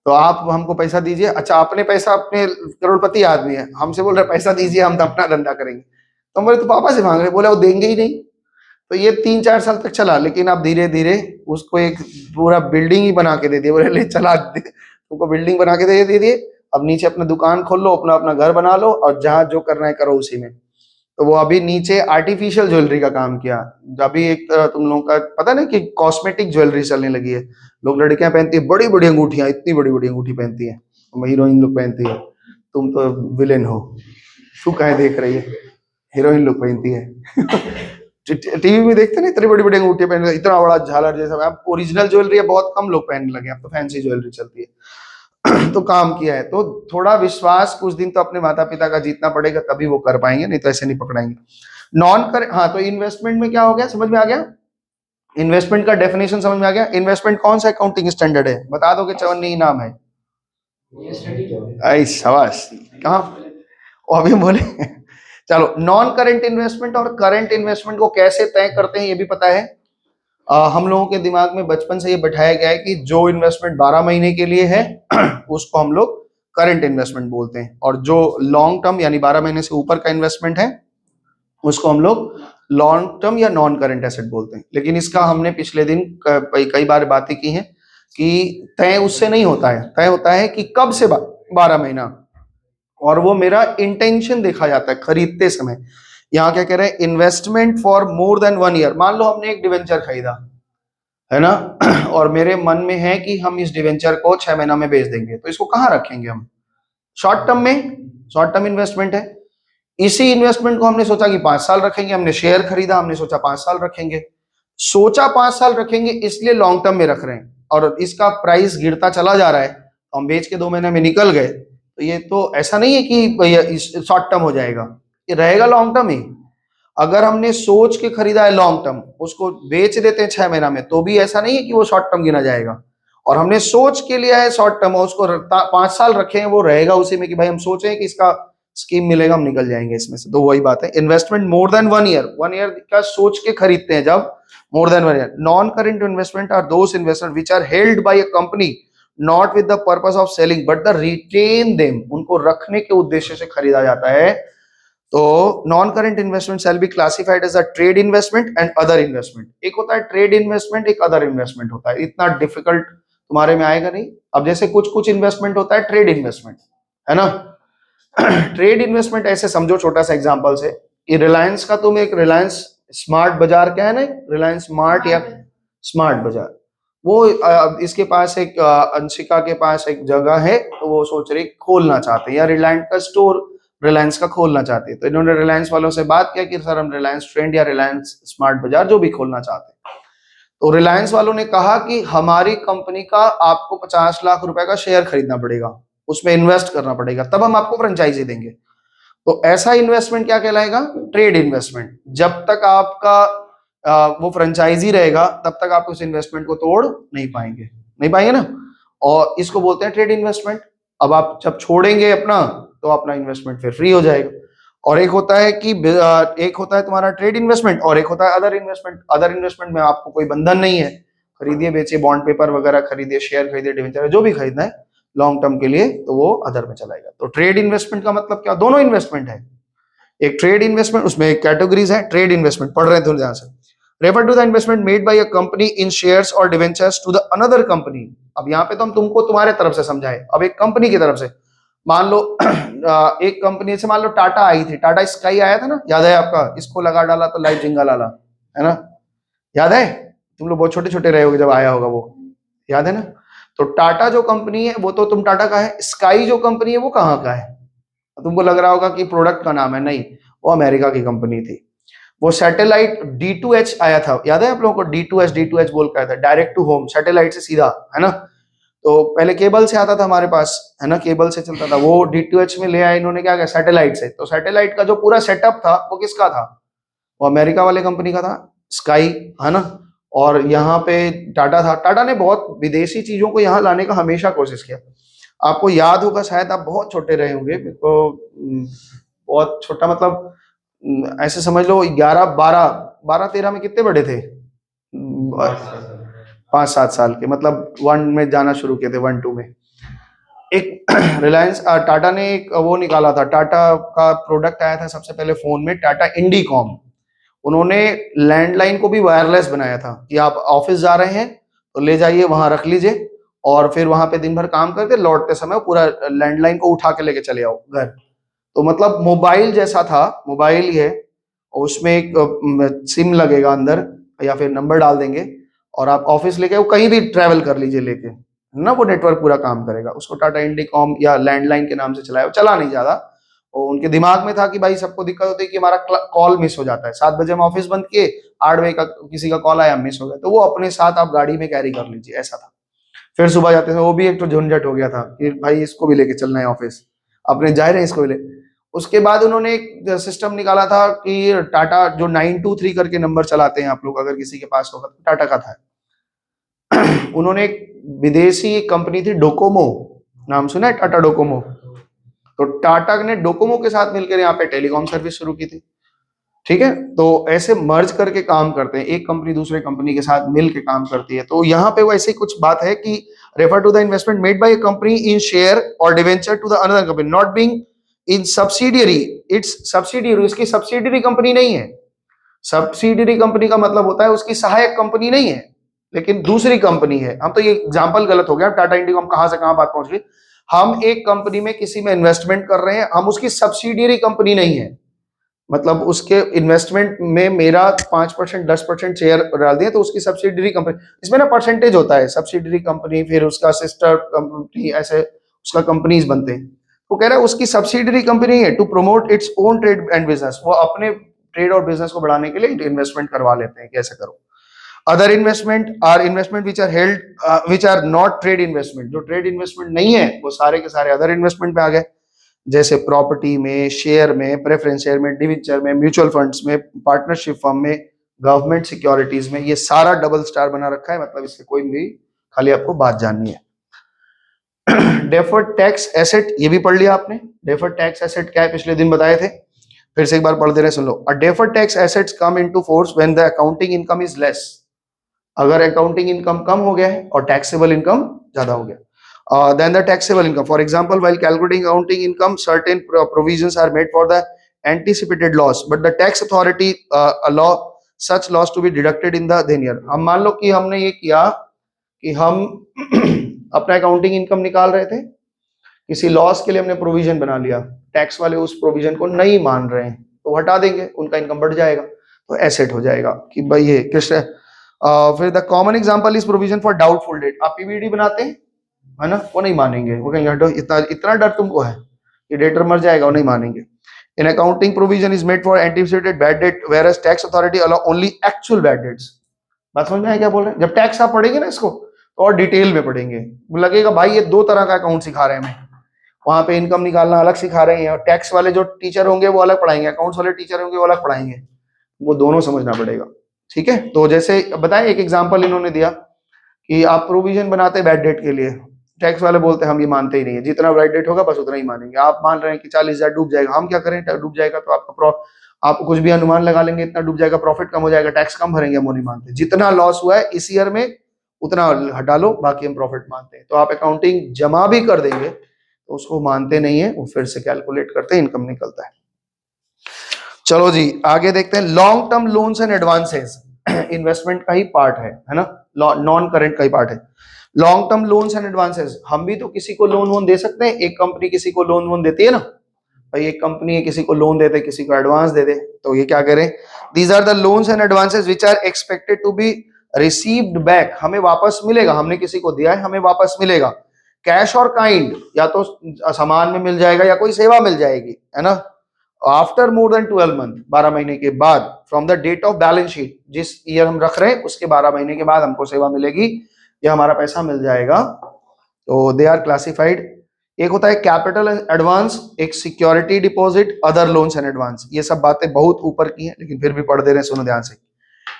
तो आप हमको पैसा दीजिए। अच्छा, अपने पैसा, अपने करोड़पति आदमी है, हमसे बोल रहे पैसा दीजिए, हम तो अपना धंधा करेंगे। तो हम बोले तो पापा से मांग रहे, बोले वो देंगे ही नहीं। तो ये 3-4 साल तक चला, लेकिन अब धीरे धीरे उसको एक पूरा बिल्डिंग ही बना के दे दिए। बोले ले चला, तुमको बिल्डिंग बना के दे दिए, अब नीचे अपना दुकान खोल लो, अपना अपना घर बना लो, और जहाँ जो करना है करो उसी में। तो वो अभी नीचे आर्टिफिशियल ज्वेलरी का काम किया। अभी एक तरह तुम लोगों का पता ना कि कॉस्मेटिक ज्वेलरी चलने लगी है। लोग, लड़कियां पहनती है बड़ी बड़ी अंगूठियां, इतनी बड़ी बड़ी अंगूठी पहनती है, हीरोइन लोग पहनती है। तुम तो विलेन हो, तू कहे देख रही है, हीरोइन लोग पहनती है। टीवी में देखते ना, इतनी बड़ी बड़ी अंगूठी पहन, इतना बड़ा झालर जैसा। अब ओरिजिनल ज्वेलरी बहुत कम लोग पहनने लगे, अब तो फैंसी ज्वेलरी चलती है। तो काम किया है, तो थोड़ा विश्वास कुछ दिन तो अपने माता पिता का जीतना पड़ेगा, तभी वो कर पाएंगे, नहीं तो ऐसे नहीं पकड़ाएंगे। नॉन कर, हाँ, तो इन्वेस्टमेंट में क्या हो गया, समझ में आ गया? इन्वेस्टमेंट का डेफिनेशन समझ में आ गया? इन्वेस्टमेंट कौन सा अकाउंटिंग स्टैंडर्ड है, बता दो कि चवन्नी नाम है। आई शाबाश, कहाँ? वो अभी बोले। चलो, नॉन करंट इन्वेस्टमेंट और करंट इन्वेस्टमेंट को कैसे तय करते हैं ये भी पता है। हम लोगों के दिमाग में बचपन से ये बैठाया गया है कि जो इन्वेस्टमेंट 12 महीने के लिए है उसको हम लोग करंट इन्वेस्टमेंट बोलते हैं, और जो लॉन्ग टर्म यानी 12 महीने से ऊपर का इन्वेस्टमेंट है उसको हम लोग लॉन्ग टर्म या नॉन करंट एसेट बोलते हैं। लेकिन इसका हमने पिछले दिन कई बार बातें की हैं कि तय उससे नहीं होता है, तय होता है कि कब से 12 महीना, और वो मेरा इंटेंशन देखा जाता है खरीदते समय। यहाँ क्या कह रहे हैं, investment for more than 1 year. मान लो हमने एक डिवेंचर खरीदा, है ना, और मेरे मन में है कि हम इस डिवेंचर को 6 महीना में बेच देंगे, तो इसको कहाँ रखेंगे हम? शॉर्ट टर्म में, शॉर्ट टर्म इन्वेस्टमेंट है। इसी इन्वेस्टमेंट को हमने सोचा कि 5 साल रखेंगे, हमने शेयर खरीदा, हमने सोचा 5 साल रखेंगे, सोचा 5 साल रखेंगे, इसलिए लॉन्ग टर्म में रख रहे हैं, और इसका प्राइस गिरता चला जा रहा है, तो हम बेच के 2 महीने में निकल गए, तो ये तो ऐसा नहीं है कि शॉर्ट टर्म हो जाएगा, ये रहेगा लॉन्ग टर्म ही। अगर हमने सोच के खरीदा है लॉन्ग टर्म, उसको बेच देते हैं 6 महीना में, तो भी ऐसा नहीं है कि वो शॉर्ट टर्म गिना जाएगा। और हमने सोच के लिया है शॉर्ट टर्म और उसको 5 साल रखे हैं, वो रहेगा उसी में कि भाई हम सोचे हैं कि इसका स्कीम मिलेगा, हम निकल जाएंगे इसमें से। तो वही बात है, investment more than 1 year, 1 year का सोच के खरीदते हैं जब, more than 1 year. Non current investment are those investment which are held by a company not with the purpose of selling but the retain them, उनको रखने के उद्देश्य से खरीदा जाता है। तो non current investment shall be classified as a trade investment and other investment. एक होता है ट्रेड इन्वेस्टमेंट, एक अदर इन्वेस्टमेंट होता है। इतना डिफिकल्ट तुम्हारे में आएगा नहीं। अब जैसे कुछ कुछ इन्वेस्टमेंट होता है ट्रेड इन्वेस्टमेंट, है ना। ट्रेड इन्वेस्टमेंट ऐसे समझो, छोटा सा एग्जांपल से, कि रिलायंस का तुम एक रिलायंस स्मार्ट बाजार, क्या है ना, रिलायंस स्मार्ट या स्मार्ट बाजार, वो इसके पास एक अंशिका के पास एक जगह है, तो वो सोच रही खोलना चाहते हैं, या रिलायंस का स्टोर रिलायंस का खोलना चाहते हैं। तो इन्होंने रिलायंस वालों से बात किया कि सर हम रिलायंस ट्रेंड या रिलायंस स्मार्ट बाजार जो भी खोलना चाहते हैं। तो रिलायंस वालों ने कहा कि हमारी कंपनी का आपको 50 लाख रुपए का शेयर खरीदना पड़ेगा, उसमें इन्वेस्ट करना पड़ेगा, तब हम आपको फ्रेंचाइजी देंगे। तो ऐसा इन्वेस्टमेंट क्या कहलाएगा? Trade investment. जब तक आपका वो फ्रेंचाइजी रहेगा तब तक आप उस इन्वेस्टमेंट को तोड़ नहीं पाएंगे ना, और इसको बोलते हैं ट्रेड इन्वेस्टमेंट। अब आप जब छोड़ेंगे अपना, तो अपना इन्वेस्टमेंट फिर फ्री हो जाएगा। और एक होता है कि एक होता है तुम्हारा ट्रेड इन्वेस्टमेंट और एक होता है अदर इन्वेस्टमेंट। अदर इन्वेस्टमेंट में आपको कोई बंधन नहीं है, खरीदिए बेचिए, बॉन्ड पेपर वगैरह खरीदिए, शेयर खरीदिए, डिवेंचर, जो भी खरीदना है लॉन्ग टर्म के लिए, तो वो अदर में चलाएगा। तो ट्रेड इन्वेस्टमेंट का मतलब क्या? दोनों इन्वेस्टमेंट है। एक ट्रेड इन्वेस्टमेंट, उसमें एक कैटेगरीज है ट्रेड इन्वेस्टमेंट, पढ़ रहे थे ध्यान से। Refer to the investment made by a company in shares और debentures to the another company. अब यहाँ पे तो हम तुमको तुम्हारे तरफ से समझाए, अब एक कंपनी की तरफ से मान लो एक कंपनी से मान लो टाटा आई थी, टाटा स्काई आया था ना, याद है आपका? इसको लगा डाला तो लाइव जिंगा लाला, है ना, याद है? तुम लोग बहुत छोटे छोटे रहे होगे जब आया होगा वो, याद है ना। तो टाटा जो कंपनी है वो तो तुम टाटा का है, स्काई जो कंपनी है वो कहाँ का है? तुमको लग रहा होगा कि प्रोडक्ट का नाम है, नहीं, वो अमेरिका की कंपनी थी। वो सैटेलाइट D2H आया था, याद है आप लोगों को? D2H बोल के आया था, डायरेक्ट टू होम, सैटेलाइट से सीधा, है ना। तो पहले केबल से आता था हमारे पास, है ना, केबल से चलता था, वो D2H में ले आए इन्होंने, क्या किया, सैटेलाइट से। तो सैटेलाइट का जो पूरा सेटअप था वो किसका था? वो अमेरिका वाले कंपनी का था, स्काई, है ना। और यहाँ पे टाटा था। टाटा ने बहुत विदेशी चीजों को यहाँ लाने का हमेशा कोशिश किया। आपको याद होगा, शायद आप बहुत छोटे रहे होंगे, तो बहुत छोटा मतलब ऐसे समझ लो 11 12 12 13 में कितने बड़े थे? 5 7 साल के, मतलब 1 में जाना शुरू किए थे, 1 2 में। एक रिलायंस टाटा ने एक वो निकाला था, टाटा का प्रोडक्ट आया था सबसे पहले फोन में, टाटा इंडिकॉम। उन्होंने लैंडलाइन को भी वायरलेस बनाया था कि आप ऑफिस जा रहे हैं तो ले जाइए, वहां रख लीजिए, और फिर वहां पे दिन भर काम करके लौटते समय पूरा लैंडलाइन को उठा के लेके चले आओ घर। तो मतलब मोबाइल जैसा था, मोबाइल ही है, उसमें एक सिम लगेगा अंदर, या फिर नंबर डाल देंगे, और आप ऑफिस लेके वो कहीं भी ट्रेवल कर लीजिए लेके, है ना, वो नेटवर्क पूरा काम करेगा। उसको टाटा इंडिकॉम या लैंडलाइन के नाम से चलाया, चला नहीं ज्यादा। और उनके दिमाग में था कि भाई सबको दिक्कत होती है कि हमारा कॉल मिस हो जाता है, 7 बजे हम ऑफिस बंद किए, 8 बजे का किसी का कॉल आया, मिस हो गया, तो वो अपने साथ आप गाड़ी में कैरी कर लीजिए, ऐसा था। फिर सुबह जाते थे, वो भी एक तो झंझट हो गया था कि भाई इसको भी लेके चलना है ऑफिस, अपने जा रहे हैं इसको भी ले। उसके बाद उन्होंने एक सिस्टम निकाला था कि टाटा जो 923 करके नंबर चलाते हैं आप लोग, अगर किसी के पास होगा, तो टाटा का था। उन्होंने एक विदेशी कंपनी थी डोकोमो, नाम सुना है, टाटा डोकोमो। तो टाटा ने डोकोमो के साथ मिलकर यहाँ पे टेलीकॉम सर्विस शुरू की थी, ठीक है। तो ऐसे मर्ज करके काम करते हैं, एक कंपनी दूसरे कंपनी के साथ मिल के काम करती है। तो यहाँ पे वैसे ही कुछ बात है कि refer to the investment made by a company in share और debenture to the another company not being in subsidiary, its subsidiary, उसकी सब्सिडियरी कंपनी नहीं है। सब्सिडियरी कंपनी का मतलब होता है उसकी सहायक कंपनी नहीं है, लेकिन दूसरी कंपनी है। हम तो ये एग्जांपल गलत हो गया, टाटा इंडिकॉम कहां से कहां बात पहुंच गई। हम एक कंपनी में किसी में इन्वेस्टमेंट कर रहे हैं, हम उसकी सब्सिडियरी कंपनी नहीं है, मतलब उसके इन्वेस्टमेंट में मेरा 5% 10% शेयर डाल दिए तो उसकी सब्सिडियरी कंपनी, इसमें ना परसेंटेज होता है, सब्सिडियरी कंपनी फिर उसका सिस्टर कंपनी, ऐसे उसका कंपनीज बनते हैं। वो कह रहा है उसकी सब्सिडियरी कंपनी है to promote its own trade and business, वो अपने ट्रेड और बिजनेस को बढ़ाने के लिए इन्वेस्टमेंट करवा लेते हैं कि ऐसे करो। Other investment are investment which are held which are not trade investment, जो ट्रेड इन्वेस्टमेंट नहीं है वो सारे के सारे अदर इन्वेस्टमेंट में आ गए, जैसे प्रॉपर्टी में, शेयर में, प्रेफरेंस शेयर में, डिविडेंड में, म्यूचुअल फंड्स में, पार्टनरशिप फर्म में, गवर्नमेंट सिक्योरिटीज में, ये सारा डबल स्टार बना रखा है, मतलब इससे कोई भी, खाली आपको बात जाननी है। डेफर्ड टैक्स एसेट, ये भी पढ़ लिया आपने। डेफर्ड टैक्स एसेट क्या है, पिछले दिन बताए थे, फिर से एक बार पढ़ दे रहे, सुन लो। A deferred tax assets come into force when the accounting income is less, अगर अकाउंटिंग इनकम कम हो गया है और टैक्सेबल इनकम ज्यादा हो गया, then the taxable income, for example while calculating accounting income certain provisions are made for the anticipated loss but the tax authority allow such loss to be deducted in the then year. हम मान लो कि हमने ये किया कि हम अपना अकाउंटिंग इनकम निकाल रहे थे, किसी लॉस के लिए हमने प्रोविजन बना लिया, टैक्स वाले उस प्रोविजन को नहीं मान रहे हैं तो हटा देंगे, उनका इनकम बढ़ जाएगा, तो एसेट हो जाएगा कि भाई ये कृष्ण। फिर the common example is provision for doubtful debt, आप पीवीडी बनाते हैं है ना, वो नहीं मानेंगे, वो कहेंगे हटो, इतना इतना डर तुमको है कि डेटर मर जाएगा, वो नहीं मानेंगे। In accounting provision is made for anticipated bad debt whereas tax authority allow only actual bad debts. बात समझ में आया क्या बोल रहे हैं? जब टैक्स आप पढ़ेंगे ना इसको तो और डिटेल में पढ़ेंगे, लगेगा भाई ये दो तरह का अकाउंट सिखा रहे हैं हमें, वहां पे इनकम निकालना अलग सिखा रहे हैं और टैक्स वाले जो टीचर होंगे वो अलग पढ़ाएंगे, अकाउंट्स वाले टीचर होंगे वो अलग पढ़ाएंगे, वो दोनों समझना पड़ेगा। ठीक है, तो जैसे बताएं, एक एग्जांपल इन्होंने दिया कि आप प्रोविजन बनाते हैं बैड डेट के लिए, टैक्स वाले बोलते हैं हम ये मानते ही नहीं है, जितना बैड डेट होगा बस उतना ही मानेंगे। आप मान रहे हैं कि 40,000 डूब जाएगा, हम क्या करें, डूब जाएगा तो आपका आप कुछ भी अनुमान लगा लेंगे, इतना डूब जाएगा, प्रॉफिट कम हो जाएगा, टैक्स कम भरेंगे, हम वो नहीं मानते, जितना लॉस हुआ है इस ईयर में उतना हटा लो, बाकी हम प्रॉफिट मानते हैं। तो आप अकाउंटिंग जमा भी कर देंगे तो उसको मानते नहीं है, वो फिर से कैलकुलेट करते हैं, इनकम निकलता है। चलो जी आगे देखते हैं, long term loans and advances investment का ही पार्ट है ना, नॉन करेंट का ही पार्ट है। Long term loans and advances, हम भी तो किसी को लोन वोन दे सकते हैं, एक कंपनी किसी को लोन वोन देती है ना भाई, एक कंपनी है किसी को लोन देते, किसी को एडवांस दे दे, तो ये क्या करें, these are the loans and advances which are expected to be received back, हमें वापस मिलेगा, हमने किसी को दिया है हमें वापस मिलेगा, कैश और काइंड, या तो सामान में मिल जाएगा या कोई सेवा मिल जाएगी, है ना, आफ्टर मोर देन 12 मंथ, 12 महीने के बाद, from the date of balance sheet, जिस ईयर हम रख रहे हैं उसके 12 महीने के बाद हमको सेवा मिलेगी या हमारा पैसा मिल जाएगा, तो दे आर क्लासिफाइड। एक होता है कैपिटल एडवांस, एक security deposit, other loans and advance, ये सब बातें बहुत ऊपर की हैं लेकिन फिर भी पढ़ दे रहे हैं, सुनो ध्यान से।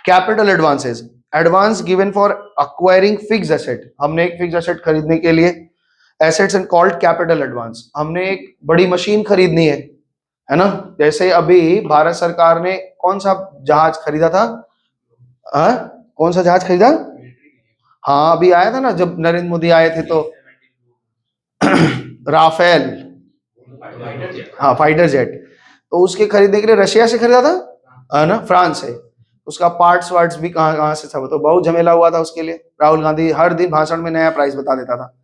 Capital advances, advance given for acquiring fix asset, हमने एक फिक्स एसेट खरीदने के लिए, assets and called capital advance, हमने एक बड़ी मशीन खरीदनी है ना, जैसे अभी भारत सरकार ने कौन सा जहाज खरीदा था, कौन सा जहाज खरीदा, हाँ अभी आया था ना जब नरेंद्र मोदी आए थे तो राफेल, हाँ फाइटर जेट, तो उसके खरीदने के लिए रशिया से खरीदा था, है ना, फ्रांस से, उसका पार्ट्स वार्ट्स भी कहाँ से सब, तो बहुत झमेला हुआ था उसके लिए, राहुल गांधी हर दिन भाषण में नया प्राइस बता देता था,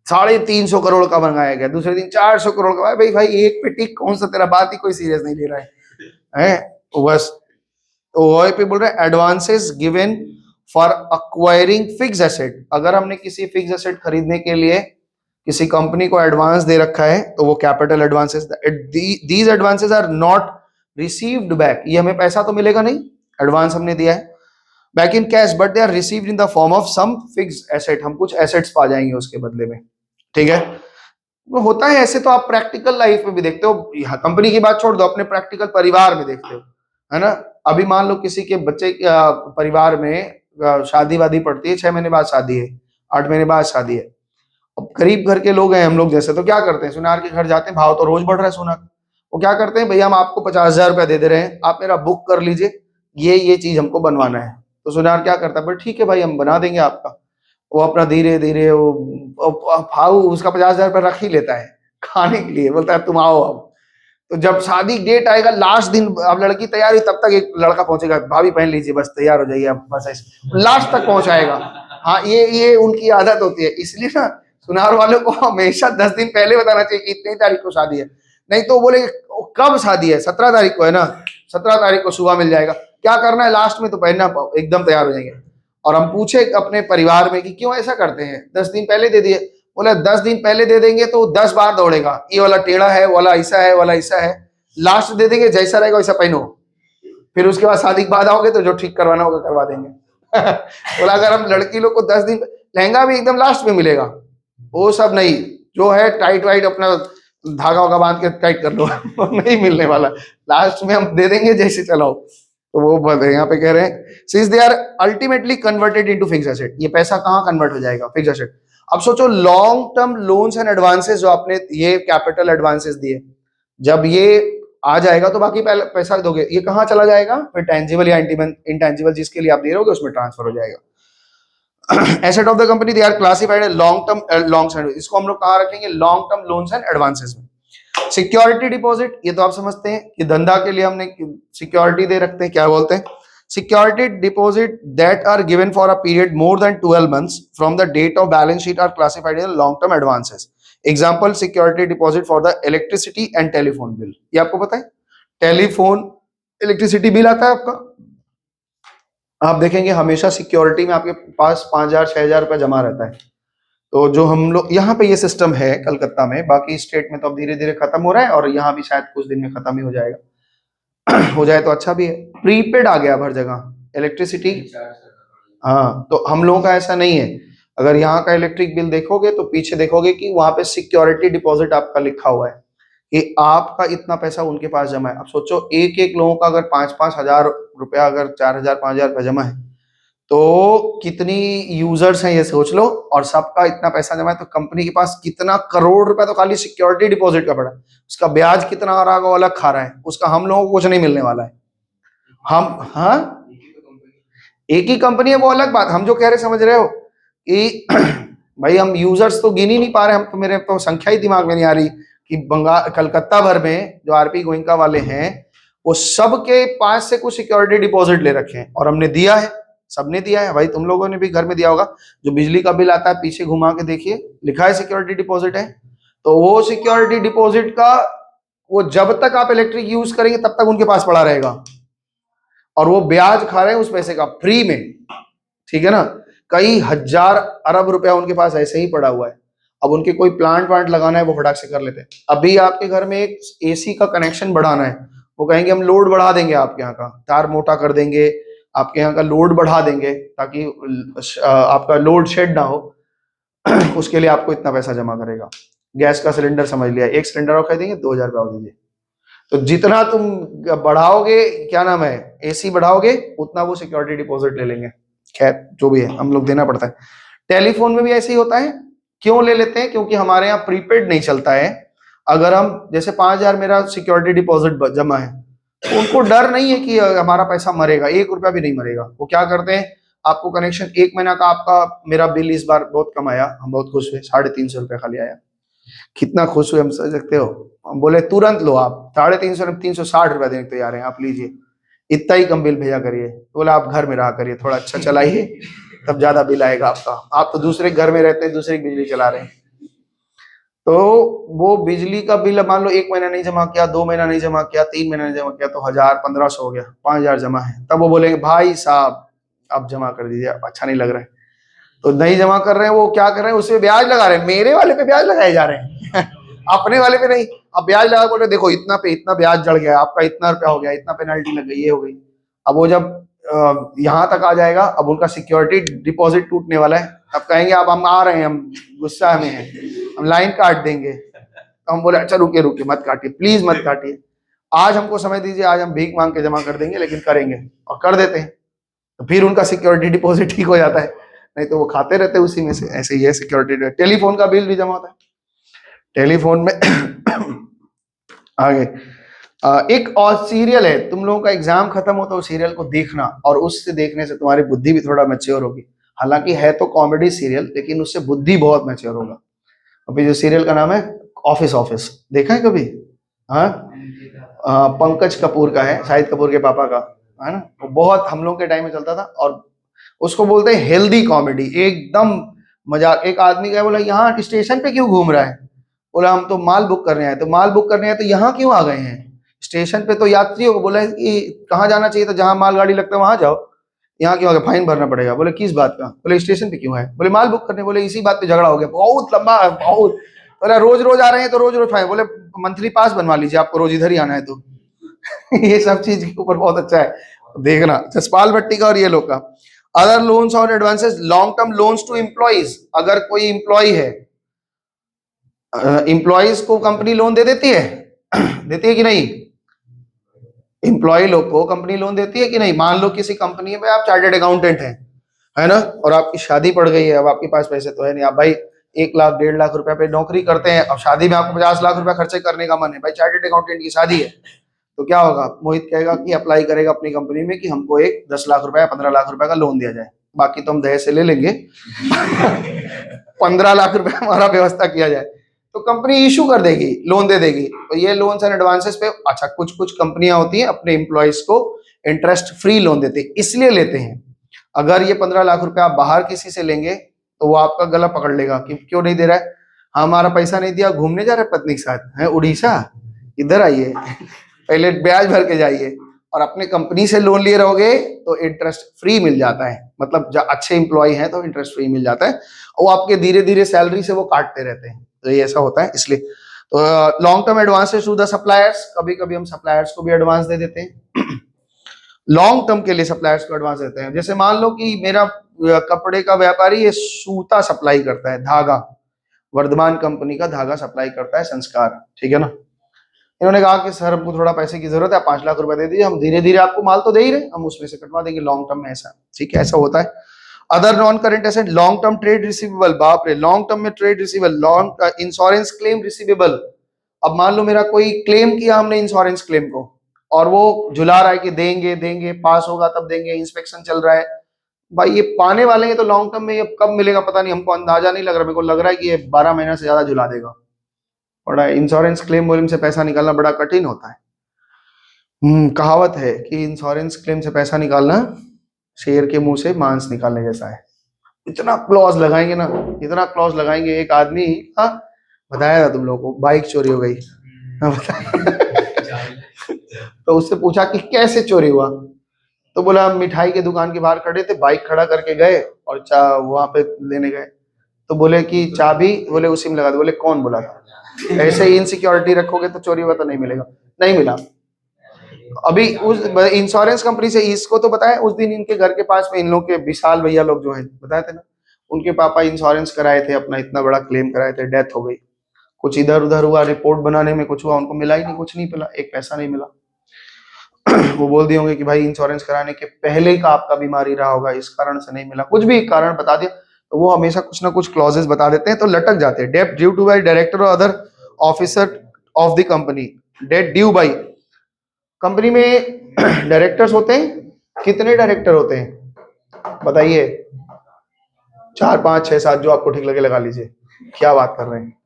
350 करोड़ का मंगाया गया, दूसरे दिन 400 करोड़ का, भाई एक पेटी कौन सा, तेरा बात ही कोई सीरियस नहीं ले रहा है तो बस, तो वही पे बोल रहे हैं advances given for acquiring fix asset, अगर हमने किसी फिक्स एसेट खरीदने के लिए किसी कंपनी को एडवांस दे रखा है तो वो capital advances, these advances are not received back, ये हमें पैसा तो मिलेगा नहीं, एडवांस हमने दिया है back in cash, but they are received in the form of some fix asset, हम कुछ एसेट्स पा जाएंगे उसके बदले में। ठीक है, वो होता है ऐसे, तो आप प्रैक्टिकल लाइफ में भी देखते हो, कंपनी की बात छोड़ दो, अपने प्रैक्टिकल परिवार में देखते हो, है ना, अभी मान लो किसी के बच्चे परिवार में शादी वादी पड़ती है, 6 महीने बाद शादी है, 8 महीने बाद शादी है, अब गरीब घर के लोग हैं हम लोग जैसे, तो क्या करते हैं, सुनार के घर जाते हैं, भाव तो रोज बढ़ रहा है सोना, वो क्या करते हैं, भैया हम आपको 50,000 रुपया दे दे रहे हैं, आप मेरा बुक कर लीजिए, ये चीज हमको बनवाना है, तो सुनार क्या करता है, पर ठीक है भाई हम बना देंगे आपका, वो अपना धीरे धीरे वो भाव उसका 50,000 रुपया रख ही लेता है खाने के लिए, बोलता है तुम आओ अब, तो जब शादी डेट आएगा लास्ट दिन, अब लड़की तैयार हुई तब तक एक लड़का पहुंचेगा, भाभी पहन लीजिए बस तैयार हो जाइए अब, बस लास्ट तक पहुंचाएगा। हाँ ये उनकी आदत होती है, इसलिए ना सुनार वालों को हमेशा 10 दिन पहले बताना चाहिए कि इतनी तारीख को शादी है, नहीं तो बोले कब शादी है, 17 तारीख को है ना, 17 तारीख को सुबह मिल जाएगा, क्या करना है लास्ट में तो पहनना, एकदम तैयार हो जाएंगे। और हम पूछे अपने परिवार में कि क्यों ऐसा करते हैं, 10 दिन पहले दे दिए, बोले 10 दिन पहले दे देंगे तो 10 बार दौड़ेगा, ये वाला टेढ़ा है, वाला ऐसा है, वाला ऐसा है, लास्ट दे देंगे जैसा रहेगा वैसा पहनो, फिर उसके बाद शादी के बाद आओगे तो जो ठीक करवाना होगा करवा देंगे। बोला अगर हम लड़की लोग को 10 दिन लहंगा भी एकदम लास्ट में मिलेगा, वो सब नहीं, जो है टाइट वाइट अपना धागा वागा बांध के टाइट कर लो वो नहीं मिलने वाला, लास्ट में हम दे देंगे जैसे चलाओ। तो वो यहाँ पे कह रहे हैं since they are ultimately converted into fixed asset, ये पैसा कहाँ कन्वर्ट हो जाएगा, फिक्स्ड एसेट। अब सोचो long term loans and advances जो आपने ये कैपिटल एडवांसेस दिए, जब ये आ जाएगा तो बाकी पैसा दोगे, ये कहाँ चला जाएगा, फिर टेंजिबल या इंटेंजिबल जिसके लिए आप दे रहे होगे उसमें ट्रांसफर हो जाएगा। Asset of the company they are classified as long term, इसको हम लोग कहाँ रखेंगे, long term loans and advances में। सिक्योरिटी डिपॉजिट, ये तो आप समझते हैं कि धंधा के लिए हमने सिक्योरिटी दे रखते हैं, क्या बोलते हैं, security deposit that are given for a period more than 12 months from the date of balance sheet are classified as long term advances. Example security deposit for the electricity and telephone bill, ये आपको पता है, टेलीफोन इलेक्ट्रिसिटी बिल आता है आपका, आप देखेंगे हमेशा सिक्योरिटी में आपके पास 5,000 6,000 रुपया जमा रहता है। तो जो हम लोग यहाँ पे ये सिस्टम है कलकत्ता में, बाकी स्टेट में तो अब धीरे धीरे खत्म हो रहा है और यहाँ भी शायद कुछ दिन में खत्म ही हो जाएगा हो जाए तो अच्छा भी है। प्रीपेड आ गया अब हर जगह इलेक्ट्रिसिटी, हाँ, तो हम लोगों का ऐसा नहीं है। अगर यहाँ का इलेक्ट्रिक बिल देखोगे तो पीछे देखोगे कि वहां पे सिक्योरिटी डिपॉजिट आपका लिखा हुआ है कि आपका इतना पैसा उनके पास जमा है। अब सोचो एक एक लोगों का अगर 5-5 हजार रुपया, अगर 4,000 5,000 रुपया जमा है तो कितनी यूजर्स हैं ये सोच लो, और सबका इतना पैसा जमा है तो कंपनी के पास कितना करोड़ रुपया तो खाली सिक्योरिटी डिपॉजिट का पड़ा है। उसका ब्याज कितना आ रहा है वो अलग खा रहा है, उसका हम लोगों को कुछ नहीं मिलने वाला है। हम, हाँ, एक ही कंपनी है वो अलग बात, हम जो कह रहे समझ रहे हो कि भाई हम यूजर्स तो गिन ही नहीं पा रहे, हम तो, मेरे तो संख्या ही दिमाग में नहीं आ रही कि बंगाल कलकत्ता भर में जो आरपी गोइंका वाले हैं वो सबके पास से कुछ सिक्योरिटी डिपॉजिट ले रखे हैं और हमने दिया है, सबने दिया है। भाई तुम लोगों ने भी घर में दिया होगा, जो बिजली का बिल आता है पीछे घुमा के देखिए लिखा है सिक्योरिटी डिपॉजिट है। तो वो सिक्योरिटी डिपॉजिट का वो जब तक आप इलेक्ट्रिक यूज करेंगे तब तक उनके पास पड़ा रहेगा और वो ब्याज खा रहे हैं उस पैसे का फ्री में, ठीक है ना। कई हजार अरब रुपया उनके पास ऐसे ही पड़ा हुआ है। अब उनके कोई प्लांट वांट लगाना है वो फटाक से कर लेते हैं। अभी आपके घर में एक एसी का कनेक्शन बढ़ाना है, वो कहेंगे हम लोड बढ़ा देंगे, आपके यहाँ का तार मोटा कर देंगे, आपके यहाँ का लोड बढ़ा देंगे ताकि आपका लोड शेड ना हो उसके लिए आपको इतना पैसा जमा करेगा। गैस का सिलेंडर समझ लिया, एक सिलेंडर और खरीदेंगे 2,000 रुपया दीजिए। तो जितना तुम बढ़ाओगे, क्या नाम है, एसी बढ़ाओगे, उतना वो सिक्योरिटी डिपॉजिट ले लेंगे। खैर जो भी है हम लोग देना पड़ता है। टेलीफोन में भी ऐसे ही होता है। क्यों ले लेते हैं, क्योंकि हमारे यहाँ प्रीपेड नहीं चलता है। अगर हम जैसे 5,000 मेरा सिक्योरिटी डिपॉजिट जमा है, तो उनको डर नहीं है कि हमारा पैसा मरेगा, 1 रुपया भी नहीं मरेगा। वो क्या करते हैं, आपको कनेक्शन 1 महीना का, आपका मेरा बिल इस बार बहुत कम आया, हम बहुत खुश हुए, 350 रुपया खाली आया। कितना खुश हुए हम समझ सकते हो। हम बोले तुरंत लो आप, 350 360 रुपया देने को तैयार हैं, आप लीजिए, इतना ही कम बिल भेजा करिए। बोला आप घर में रहा करिए, थोड़ा अच्छा चलाइए, तब ज्यादा बिल आएगा आपका। आप तो दूसरे घर में रहते हैं, दूसरे की बिजली चला रहे हैं। तो वो बिजली का बिल मान लो 1 महीना नहीं जमा किया, 2 महीना नहीं जमा किया, 3 महीना नहीं जमा किया, तो 1,000 1,500 हो गया, 5,000 जमा है। तब वो बोलेंगे भाई साहब अब जमा कर दीजिए, अच्छा नहीं लग रहा है। तो नहीं जमा कर रहे हैं, वो क्या कर रहे हैं, उसमें ब्याज लगा रहे हैं, मेरे वाले पे ब्याज लगाए जा रहे हैं अपने वाले पे नहीं। अब ब्याज लगा बोल रहे देखो इतना पे इतना ब्याज जड़ गया, आपका इतना रुपया हो गया, इतना पेनल्टी लग गई, ये हो गई। अब वो जब यहाँ तक आ जाएगा, अब उनका सिक्योरिटी डिपॉजिट टूटने वाला है, अब कहेंगे अब हम आ रहे हैं, हम गुस्सा में हैं, हम लाइन काट देंगे। तो हम बोले अच्छा रुकिए रुकिए, मत काटिए, प्लीज मत काटिए, आज हमको समय दीजिए, आज हम भीख मांग के जमा कर देंगे, लेकिन करेंगे, और कर देते हैं। तो फिर उनका सिक्योरिटी डिपॉजिट ठीक हो जाता है, नहीं तो वो खाते रहते उसी में से। ऐसे ही है सिक्योरिटी। टेलीफोन का बिल भी जमा होता है टेलीफोन में आगे एक और सीरियल है, तुम लोगों का एग्जाम खत्म हो तो सीरियल को देखना, और उससे देखने से तुम्हारी बुद्धि भी थोड़ा मैच्योर होगी। हालांकि है तो कॉमेडी सीरियल, लेकिन उससे बुद्धि बहुत मैच्योर होगा। अभी जो सीरियल का नाम है ऑफिस, ऑफिस देखा है कभी? हाँ, पंकज कपूर का है, शाहिद कपूर के पापा का है ना। वो बहुत हम लोग के टाइम में चलता था, और उसको बोलते हैं हेल्दी कॉमेडी, एकदम मजाक। एक आदमी गया, बोला यहाँ स्टेशन पे क्यों घूम रहा है? बोला हम तो माल बुक करने आए। तो माल बुक करने आए तो यहाँ क्यों आ गए हैं? स्टेशन पे तो यात्रियों को बोला कि कहाँ जाना चाहिए, तो जहाँ मालगाड़ी लगता है वहां जाओ, यहाँ क्यों आ गए, फाइन भरना पड़ेगा। बोले किस बात का? बोले स्टेशन पे क्यों है? बोले माल बुक करने। बोले इसी बात पे झगड़ा हो गया, बहुत लंबा है बहुत। बोले रोज रोज आ रहे हैं तो रोज रोज फाइन। बोले मंथली पास बनवा लीजिए, आपको रोज इधर ही आना है तो ये सब चीज के ऊपर बहुत अच्छा है, देखना, जसपाल भट्टी का और ये लोग का। अदर लोन्स और advances, long term loans to employees, अगर कोई एम्प्लॉय है, एम्प्लॉइज को कंपनी लोन दे देती है देती है कि नहीं? एम्प्लॉय लोग को कंपनी लोन देती है कि नहीं? मान लो किसी कंपनी में आप चार्टर्ड अकाउंटेंट हैं, है ना, और आपकी शादी पड़ गई है, अब आपके पास पैसे तो है नहीं, आप भाई 1 लाख 1.5 लाख रुपए पे नौकरी करते हैं, अब शादी में आपको 50 लाख रुपए खर्चे करने का मन है, भाई चार्टर्ड अकाउंटेंट की शादी है, तो क्या होगा? मोहित कहेगा कि अप्लाई करेगा अपनी कंपनी में कि हमको एक 10 लाख रुपए या 15 लाख रुपए का लोन दिया जाए, बाकी तो हम दहेज से ले लेंगे 15 लाख रुपए हमारा व्यवस्था किया जाए, तो कंपनी इशू कर देगी, लोन दे देगी। तो ये लोन्स एंड एडवांसेस पे, अच्छा कुछ कुछ कंपनियां होती हैं अपने एम्प्लॉइज को इंटरेस्ट फ्री लोन देते हैं, इसलिए लेते हैं। अगर ये 15 लाख रुपए आप बाहर किसी से लेंगे तो वो आपका गला पकड़ लेगा कि क्यों नहीं दे रहा है, हमारा पैसा नहीं दिया, घूमने जा रहे पत्नी के साथ है उड़ीसा, इधर आइए पहले ब्याज भर के जाइए, और अपने कंपनी से लोन लिए रहोगे तो इंटरेस्ट फ्री मिल जाता है, मतलब जो अच्छे एम्प्लॉय हैं तो इंटरेस्ट फ्री मिल जाता है, और वो आपके धीरे धीरे सैलरी से वो काटते रहते हैं, तो ये ऐसा होता है इसलिए। तो long term advances to the suppliers, कभी कभी हम सप्लायर्स को भी एडवांस दे देते हैं लॉन्ग टर्म के लिए सप्लायर्स को एडवांस देते हैं। जैसे मान लो कि मेरा कपड़े का व्यापारी ये सूता सप्लाई करता है, धागा, वर्धमान कंपनी का धागा सप्लाई करता है संस्कार, ठीक है ना, इन्होंने कहा कि सर हमको थोड़ा पैसे की जरूरत है, 5 लाख रुपए दे दीजिए, हम धीरे धीरे आपको माल तो दे ही रहे, हम उसमें से कटवा देंगे लॉन्ग टर्म में, ऐसा ठीक है, ऐसा होता है। Other non current asset, long term trade receivable, बाप रे, लॉन्ग टर्म में trade receivable, long insurance claim receivable. अब मान लो मेरा कोई क्लेम किया हमने इंश्योरेंस क्लेम को, और वो झुला रहा है कि देंगे देंगे, पास होगा तब देंगे, इंस्पेक्शन चल रहा है, भाई ये पाने वाले हैं तो लॉन्ग टर्म में ये कब मिलेगा पता नहीं, हमको अंदाजा नहीं लग रहा, मेरे को लग रहा है कि ये 12 महीना से ज्यादा झुला देगा। बड़ा इंश्योरेंस क्लेम वोलेम से पैसा निकालना बड़ा कठिन होता है। कहावत है कि इंश्योरेंस क्लेम से पैसा निकालना शेर के मुंह से मांस निकालने जैसा है। इतना क्लॉज लगाएंगे ना, इतना क्लॉज लगाएंगे। एक आदमी, हाँ बताया था तुम लोगों को, बाइक चोरी हो गई, हाँ तो उससे पूछा कि कैसे चोरी हुआ, तो बोला हम मिठाई के दुकान के बाहर खड़े थे, बाइक खड़ा करके गए और वहां पे लेने गए, तो बोले कि चाबी, बोले उसी में लगा दो, बोले कौन बोला था, ऐसे ही इनसिक्योरिटी रखोगे तो चोरी हुआ तो नहीं मिलेगा, नहीं मिला। अभी उस इंश्योरेंस कंपनी से इसको तो बताया, उस दिन इनके घर के पास में इन लोग के विशाल भैया लोग जो है बताए थे ना, उनके पापा इंश्योरेंस कराए थे, अपना इतना बड़ा क्लेम कराए थे, डेथ हो गई, कुछ इधर उधर हुआ, रिपोर्ट बनाने में कुछ हुआ, उनको मिला ही नहीं, कुछ नहीं मिला, एक पैसा नहीं मिला। वो बोल दिए होंगे कि भाई इंश्योरेंस कराने के पहले का आपका बीमारी रहा होगा, इस कारण से नहीं मिला, कुछ भी कारण बता दिया, तो वो हमेशा कुछ ना कुछ क्लॉजेस बता देते हैं, तो लटक जाते हैं। Debt due to by director और other officer of the company, debt due by, company में डायरेक्टर्स होते हैं, कितने डायरेक्टर होते हैं बताइए? 4 5 6 7 जो आपको ठीक लगे लगा लीजिए, क्या बात कर रहे हैं।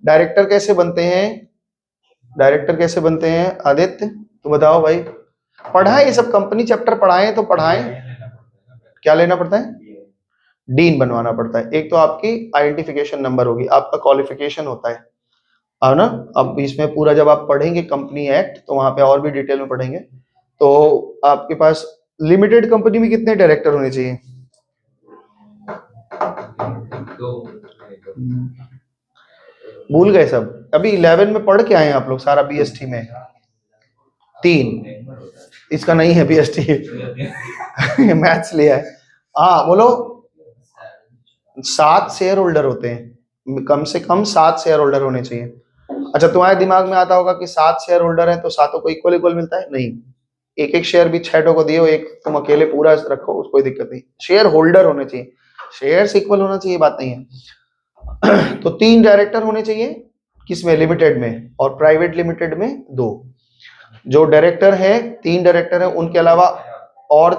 डायरेक्टर कैसे बनते हैं, डायरेक्टर कैसे बनते हैं आदित्य, तो बताओ भाई। पढ़ाए ये सब, कंपनी चैप्टर पढ़ाए तो पढ़ाए, क्या लेना पड़ता है? डीन बनवाना पड़ता है। एक तो आपकी आइडेंटिफिकेशन नंबर होगी, आपका क्वालिफिकेशन होता है, ना। अब इसमें पूरा जब आप पढ़ेंगे कंपनी एक्ट तो वहां पे और भी डिटेल में पढ़ेंगे, तो आपके पास लिमिटेड कंपनी में कितने डायरेक्टर होने चाहिए? भूल गए सब, अभी 11 में पढ़ के आए हैं आप लोग सारा बीएसटी में, 3, इसका नहीं है बीएसटी मैथ्स लिया है। हाँ बोलो, 7 शेयर होल्डर होते हैं, कम से कम 7 शेयर होल्डर होने चाहिए। अच्छा तुम्हारे दिमाग में आता होगा कि 7 शेयर होल्डर है तो 7 को इक्वल इक्वल मिलता है, नहीं, एक एक शेयर भी 6 को दियो, एक तुम अकेले पूरा रखो, उसको कोई दिक्कत नहीं, शेयर होल्डर होने चाहिए, शेयर इक्वल होना चाहिए, बात नहीं है। तो 3 डायरेक्टर होने चाहिए, किसमें? लिमिटेड में, और प्राइवेट लिमिटेड में 2। जो डायरेक्टर है, 3 डायरेक्टर है, उनके अलावा और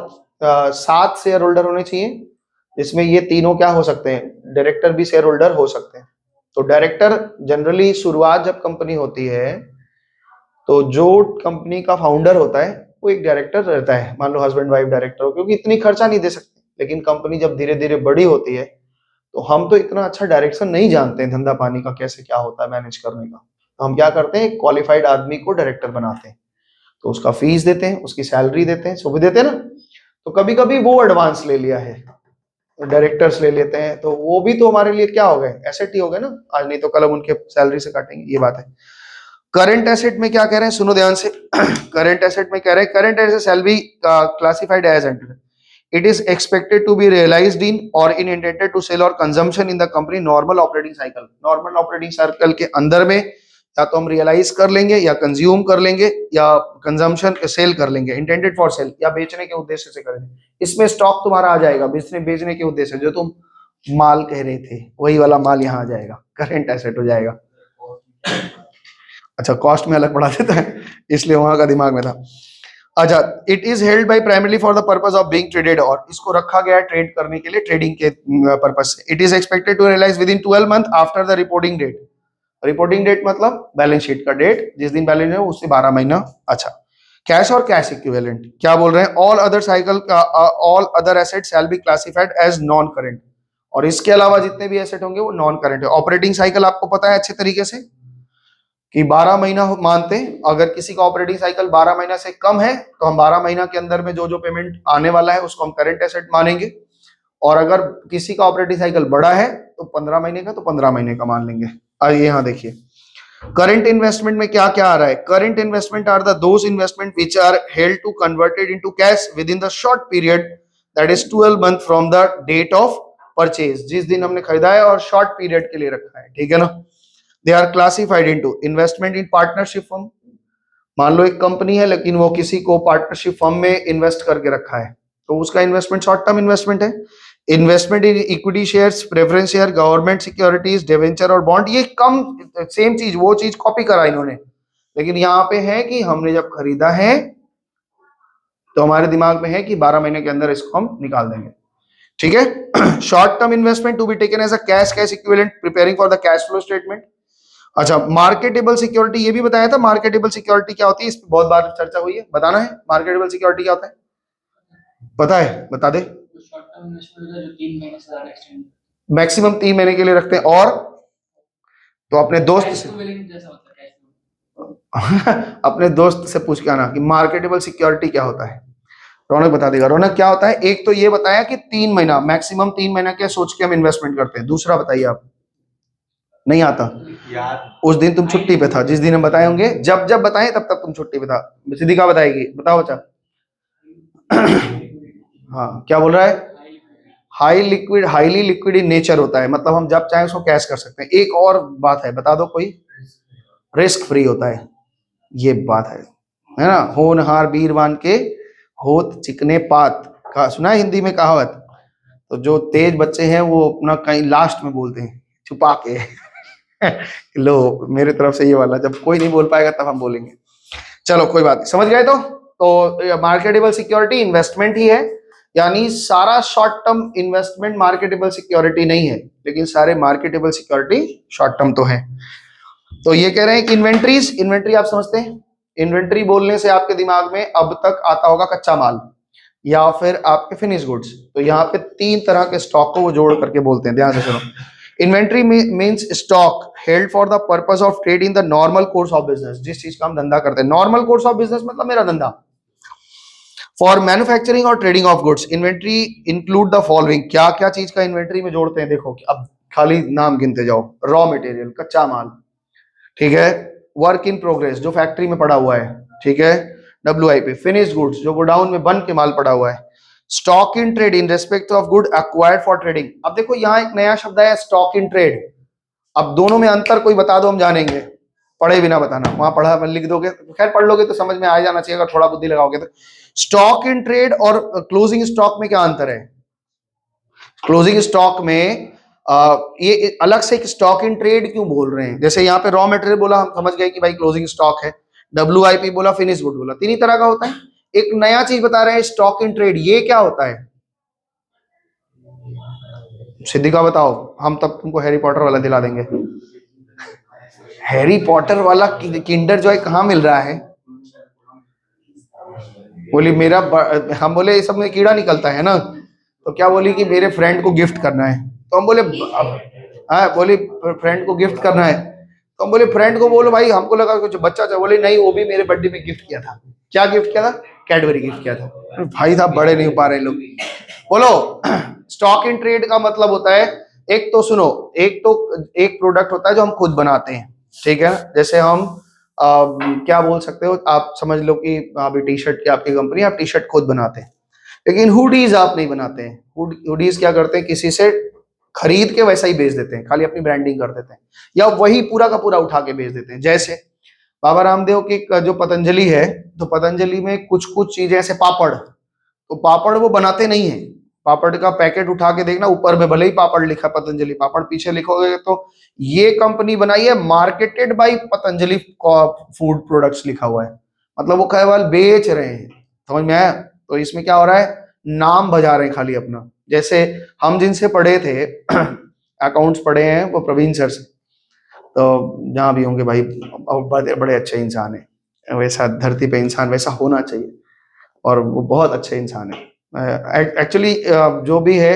7 शेयर होल्डर होने चाहिए, जिसमें ये तीनों क्या हो सकते हैं, डायरेक्टर भी शेयर होल्डर हो सकते हैं। तो डायरेक्टर जनरली शुरुआत जब कंपनी होती है तो जो कंपनी का फाउंडर होता है वो एक डायरेक्टर रहता है, मान लो हस्बैंड वाइफ डायरेक्टर हो, क्योंकि इतनी खर्चा नहीं दे सकते, लेकिन कंपनी जब धीरे धीरे बड़ी होती है तो हम तो इतना अच्छा डायरेक्शन नहीं जानते हैं धंधा पानी का, कैसे क्या होता है मैनेज करने का, तो हम क्या करते हैं, क्वालिफाइड आदमी को डायरेक्टर बनाते हैं, तो उसका फीस देते हैं, उसकी सैलरी देते हैं, सब देते हैं ना। तो कभी कभी वो एडवांस ले लिया है, डायरेक्टर्स ले लेते हैं, तो वो भी तो हमारे लिए क्या हो गए, एसेट ही हो गए ना, आज नहीं तो कल हम उनके सैलरी से काटेंगे, ये बात है। करंट एसेट में क्या कह रहे हैं, सुनो ध्यान से। करंट एसेट में कह रहे हैं, current asset shall be classified as it is expected to be realised in और इन इंटेंडेड टू सेल और consumption in the company normal operating cycle. Normal operating cycle के अंदर में या तो हम रियलाइज कर लेंगे या कंज्यूम कर लेंगे या कंजम्पशन सेल कर लेंगे, इंटेंडेड फॉर सेल या बेचने के उद्देश्य से करेंगे। इसमें स्टॉक तुम्हारा आ जाएगा बेचने के उद्देश्य, जो तुम माल कह रहे थे वही वाला माल यहाँ आ जाएगा, करेंट एसेट हो जाएगा। अच्छा, कॉस्ट में अलग बढ़ा देता है इसलिए वहां का दिमाग में था। अच्छा, it is held by primary for the purpose of being traded, और इसको रखा गया है ट्रेड करने के लिए, ट्रेडिंग के पर्पस से। It is expected to realise within 12 month after the reporting date. Reporting date मतलब बैलेंस शीट का डेट, जिस दिन बैलेंस है उससे 12 महीना। अच्छा, कैश और कैश इक्विवेलेंट क्या बोल रहे हैं? All other cycle all other asset shall be classified as non current, और इसके अलावा जितने भी एसेट होंगे वो नॉन करेंट है। ऑपरेटिंग साइकिल आपको पता है अच्छे तरीके से कि 12 महीना मानते हैं। अगर किसी का ऑपरेटिंग साइकिल 12 महीना से कम है तो हम 12 महीना के अंदर में जो जो पेमेंट आने वाला है उसको हम करंट एसेट मानेंगे, और अगर किसी का ऑपरेटिंग साइकिल बड़ा है तो 15 महीने का तो 15 महीने का मान लेंगे। आइए यहाँ देखिए करंट इन्वेस्टमेंट में क्या क्या आ रहा है। Current investment are the those investment which are held to converted into cash within the short period that is 12 month from the date of purchase, जिस दिन हमने खरीदा है और शॉर्ट पीरियड के लिए रखा है, ठीक है ना। They are classified into investment in partnership firm. मान लो एक कंपनी है लेकिन वो किसी को पार्टनरशिप फर्म में इन्वेस्ट करके रखा है तो उसका इन्वेस्टमेंट शॉर्ट टर्म इन्वेस्टमेंट है। Investment in equity shares, preference share, government securities, debenture और बॉन्ड, ये कम सेम चीज, वो चीज कॉपी करा इन्होंने, लेकिन यहाँ पे है कि हमने जब खरीदा है तो हमारे दिमाग में है कि 12 महीने के अंदर इसको हम निकाल देंगे, ठीक है। Short term investment to be taken as a cash equivalent preparing for the cash flow statement. अच्छा, मार्केटेबल सिक्योरिटी, ये भी बताया था मार्केटेबल सिक्योरिटी क्या होती है, इस पर बहुत बार चर्चा हुई है, बताना है मार्केटेबल सिक्योरिटी क्या होता है, पता है? बता दे। शॉर्ट टर्म इन्वेस्टमेंट जो 3 महीने से ज्यादा एक्सटेंड, मैक्सिमम 3 महीने के लिए रखते हैं, और तो अपने दोस्त से जैसा होता है कैश अपने दोस्त से पूछ के आना कि मार्केटेबल सिक्योरिटी क्या होता है। रौनक बता देगा। रौनक क्या होता है? एक तो ये बताया कि 3 महीना, मैक्सिमम 3 महीना के सोच के हम इन्वेस्टमेंट करते हैं। दूसरा बताइए आप, नहीं आता यार उस दिन तुम छुट्टी पे था, जिस दिन हम बताए होंगे, जब जब बताए तब तब तुम छुट्टी पे था। सिद्धिका बताएगी, बताओ बच्चा। हाँ, क्या बोल रहा है? हाईली लिक्विड इन नेचर होता है, मतलब हम जब चाहे उसको कैश कर सकते हैं। एक और बात है, बता दो कोई। रिस्क फ्री होता है, ये बात है ना। होनहार बीरवान के होत चिकने पात का सुना है हिंदी में कहावत। तो जो तेज बच्चे हैं वो अपना कहीं लास्ट में बोलते हैं छुपा के लो मेरे तरफ से ये वाला, जब कोई नहीं बोल पाएगा तब हम बोलेंगे। चलो कोई बात नहीं, समझ गए। तो मार्केटेबल सिक्योरिटी इन्वेस्टमेंट ही है, यानी सारा short term investment marketable security नहीं है, लेकिन सारे मार्केटेबल सिक्योरिटी शॉर्ट टर्म तो है। तो ये कह रहे हैं कि इन्वेंट्री आप समझते हैं। इन्वेंट्री बोलने से आपके दिमाग में अब तक आता होगा कच्चा माल या फिर आपके फिनिश गुड्स। तो यहाँ पे 3 तरह के स्टॉक को वो जोड़ करके बोलते हैं, ध्यान से सुनो। Inventory means stock held for the purpose of trade in the normal course of business, जिस चीज का हम धंधा करते हैं। नॉर्मल कोर्स ऑफ बिजनेस मतलब मेरा धंधा। फॉर मैन्युफैक्चरिंग और trading of goods inventory include the following, क्या क्या चीज का इन्वेंट्री में जोड़ते हैं देखो, अब खाली नाम गिनते जाओ। रॉ मटेरियल, कच्चा माल, ठीक है। वर्क इन प्रोग्रेस, जो फैक्ट्री में पड़ा हुआ है, ठीक है। WIP, फिनिश्ड गुड्स, जो गोडाउन में बन के माल पड़ा हुआ है। Stock in trade in respect of good acquired for trading. अब देखो यहाँ एक नया शब्द है, स्टॉक इन ट्रेड। अब दोनों में अंतर कोई बता दो, हम जानेंगे, पढ़े बिना बताना। वहां पढ़ा लिख दोगे, खैर पढ़ लोगे तो समझ में आ जाना चाहिए, अगर थोड़ा बुद्धि लगाओगे तो। स्टॉक इन ट्रेड और क्लोजिंग स्टॉक में क्या अंतर है? क्लोजिंग स्टॉक में ये अलग से एक स्टॉक इन ट्रेड क्यों बोल रहे हैं? जैसे यहाँ पे रॉ मटेरियल बोला, हम समझ गए कि भाई क्लोजिंग स्टॉक है। WIP बोला, फिनिश गुड बोला, 3 ही तरह का होता है। एक नया चीज बता रहे हैं, स्टॉक इन ट्रेड, ये क्या होता है? सिद्धिका बताओ, हम तब तुमको हैरी पॉटर वाला दिला देंगे। हैरी पॉटर वाला किंडर जॉय कहाँ मिल रहा है? बोली मेरा हम बोले ये सब में कीड़ा निकलता है ना, तो क्या बोली कि मेरे फ्रेंड को गिफ्ट करना है। तो हम बोले हाँ, बोली फ्रेंड को गिफ्ट करना है, तो हम बोले फ्रेंड को बोलो भाई, हमको लगा कुछ बच्चा था। बोले नहीं, वो भी मेरे बर्थडे में गिफ्ट किया था। क्या गिफ्ट किया था? कैडबरी गिफ्ट किया था। भाई साहब बड़े नहीं हो पा रहे लोग। बोलो स्टॉक इन ट्रेड का मतलब होता है, एक तो सुनो, एक प्रोडक्ट होता है जो हम खुद बनाते हैं, ठीक है। जैसे हम क्या बोल सकते हो आप, समझ लो कि अभी टी शर्ट की आपकी कंपनी, आप टी शर्ट खुद बनाते हैं। लेकिन हुडीज आप नहीं बनाते हैं। हुडीज क्या करते हैं, किसी से खरीद के वैसा ही बेच देते हैं, खाली अपनी ब्रांडिंग कर देते हैं, या वही पूरा का पूरा उठा के बेच देते हैं। जैसे बाबा रामदेव की जो पतंजलि है, तो पतंजलि में कुछ कुछ चीजें ऐसे पापड़, तो पापड़ वो बनाते नहीं है। पापड़ का पैकेट उठा के देखना, ऊपर में भले ही पापड़ लिखा पतंजलि पापड़, पीछे लिखोगे तो ये कंपनी बनाई है marketed bye Patanjali food products लिखा हुआ है, मतलब वो केवल बेच रहे हैं। समझ में आया? तो इसमें क्या हो रहा है, नाम बजा रहे हैं खाली अपना। जैसे हम जिनसे पढ़े थे अकाउंट्स पढ़े हैं वो प्रवीण सर से, तो जहाँ भी होंगे भाई बड़े बड़े अच्छे इंसान है, वैसा धरती पे इंसान वैसा होना चाहिए, और वो बहुत अच्छे इंसान है। एक्चुअली जो भी है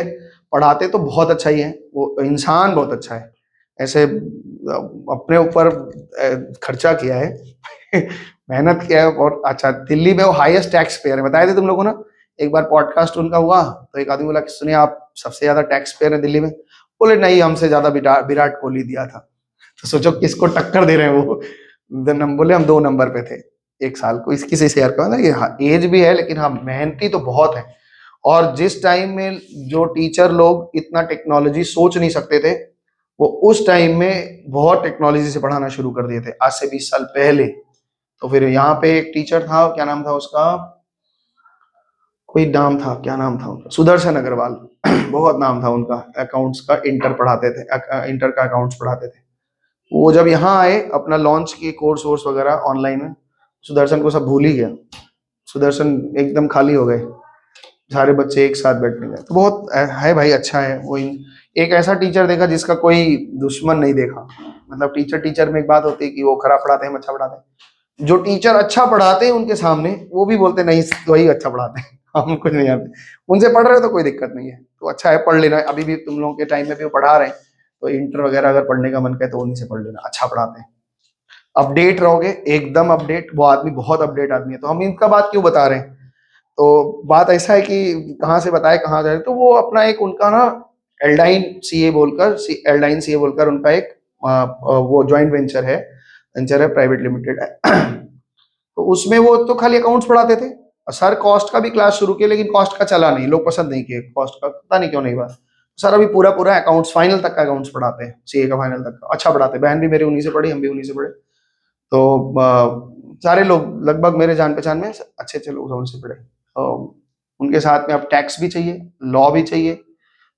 पढ़ाते तो बहुत अच्छा ही है, वो इंसान बहुत अच्छा है। ऐसे अपने ऊपर खर्चा किया है मेहनत किया है बहुत अच्छा। दिल्ली में वो हाईएस्ट टैक्स पेयर है, बताए थे तुम लोगों ना, एक बार पॉडकास्ट उनका हुआ तो एक आदमी बोला कि सुनिए आप सबसे ज्यादा टैक्स पेयर है दिल्ली में। बोले नहीं, हमसे ज्यादा विराट कोहली दिया था। तो सोचो किसको टक्कर दे रहे हैं वो। बोले हम 2 नंबर पे थे एक साल को। इसकी से शेयर करो ना कि हाँ एज भी है, लेकिन हाँ मेहनती तो बहुत है। और जिस टाइम में जो टीचर लोग इतना टेक्नोलॉजी सोच नहीं सकते थे, वो उस टाइम में बहुत टेक्नोलॉजी से पढ़ाना शुरू कर दिए थे, आज से 20 साल पहले। तो फिर यहाँ पे एक टीचर था, क्या नाम था उसका, कोई नाम था, क्या नाम था उनका, सुदर्शन अग्रवाल बहुत नाम था उनका, अकाउंट्स का इंटर पढ़ाते थे, इंटर का अकाउंट्स पढ़ाते थे। वो जब यहाँ आए अपना लॉन्च किए कोर्स वोर्स वगैरह ऑनलाइन में, सुदर्शन को सब भूल ही गया। सुदर्शन एकदम खाली हो गए, सारे बच्चे एक साथ बैठने गए। तो बहुत है भाई, अच्छा है वो। एक ऐसा टीचर देखा जिसका कोई दुश्मन नहीं देखा। मतलब टीचर टीचर में एक बात होती है कि वो खराब पढ़ाते हैं, अच्छा पढ़ाते हैं। जो टीचर अच्छा पढ़ाते हैं उनके सामने वो भी बोलते नहीं वही अच्छा पढ़ाते हैं, हम कुछ नहीं आते। उनसे पढ़ रहे हो तो कोई दिक्कत नहीं है, तो अच्छा है पढ़ लेना। अभी भी तुम लोगों के टाइम में भी वो पढ़ा रहे हैं, तो इंटर वगैरह अगर पढ़ने का मन करे तो उन्हीं से पढ़ लेना, अच्छा पढ़ाते हैं। अपडेट रहोगे एकदम अपडेट, वो आदमी बहुत अपडेट आदमी है। तो हम इनका बात क्यों बता रहे हैं, तो बात ऐसा है कि कहाँ से बताए कहाँ जाए। तो वो अपना एक उनका ना एल्डाइन सीए बोलकर, एल्डाइन सीए बोलकर उनका एक वो जॉइंट वेंचर है प्राइवेट लिमिटेड है तो उसमें वो तो खाली अकाउंट्स पढ़ाते थे। और सर कॉस्ट का भी क्लास शुरू किया, लेकिन कॉस्ट का चला नहीं, लोग पसंद नहीं किए कॉस्ट का, पता नहीं क्यों नहीं हुआ। सर अभी पूरा पूरा अकाउंट्स फाइनल तक का अकाउंट्स पढ़ाते हैं, सीए का फाइनल तक का अच्छा पढ़ाते हैं। बहन भी मेरी उन्हीं से पढ़ी, हम भी उन्हीं से पढ़े। तो सारे लोग लगभग मेरे जान पहचान में अच्छे अच्छे लोग उनसे पढ़े। उनके साथ में अब टैक्स भी चाहिए, लॉ भी चाहिए,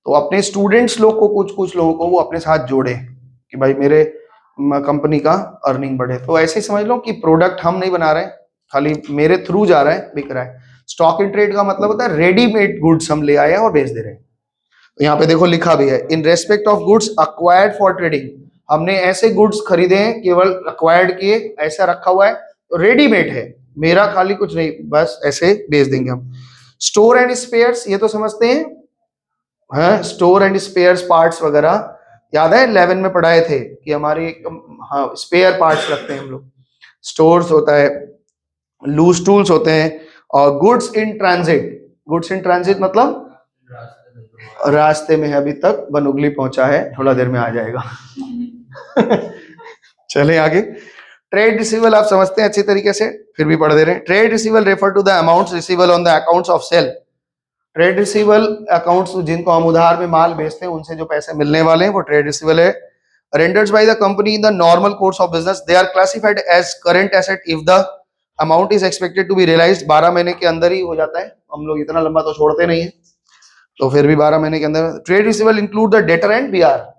तो अपने स्टूडेंट्स लोग को कुछ कुछ लोगों को वो अपने साथ जोड़े कि भाई मेरे कंपनी का अर्निंग बढ़े। तो ऐसे ही समझ लो कि प्रोडक्ट हम नहीं बना रहे हैं, खाली मेरे थ्रू जा रहा है, बिक रहा है। स्टॉक इन ट्रेड का मतलब होता है रेडीमेड गुड्स हम ले आए हैं और बेच दे रहे हैं। तो यहाँ पे देखो लिखा भी है, in respect of goods acquired for trading. हमने ऐसे गुड्स खरीदे हैं, केवल अक्वायर्ड किए, ऐसा रखा हुआ है, तो रेडीमेड है मेरा, खाली कुछ नहीं, बस ऐसे बेच देंगे हम। स्टोर एंड स्पेयर्स, ये तो समझते हैं, हाँ स्टोर एंड स्पेयर्स पार्ट्स वगैरह, याद है 11 में पढ़ाए थे कि हमारी हाँ स्पेयर पार्ट्स रखते हैं हम लोग। स्टोर्स होता है, लूज टूल्स होते हैं, और goods in transit. Goods in transit मतलब रास्ते में है, अभी तक बनउगली पहुंचा है, थोड़ा देर में आ जाएगा चले आगे। ट्रेड रिसीवल आप समझते हैं अच्छी तरीके से, फिर भी पढ़ दे रहे हैं। Trade receivable refer to the amounts receivable on the accounts of sale. Trade receivable accounts जिनको हम उधार में माल बेचते हैं, उनसे जो पैसे मिलने वाले हैं वो ट्रेड रिसीवल है। Renders by the company in the normal course of business, they are classified as current asset if the amount is expected to be realised. 12 महीने के अंदर ही हो जाता है, हम लोग इतना लंबा तो छोड़ते नहीं है, तो फिर भी 12 महीने के अंदर। Trade receivable include the debtor and BR.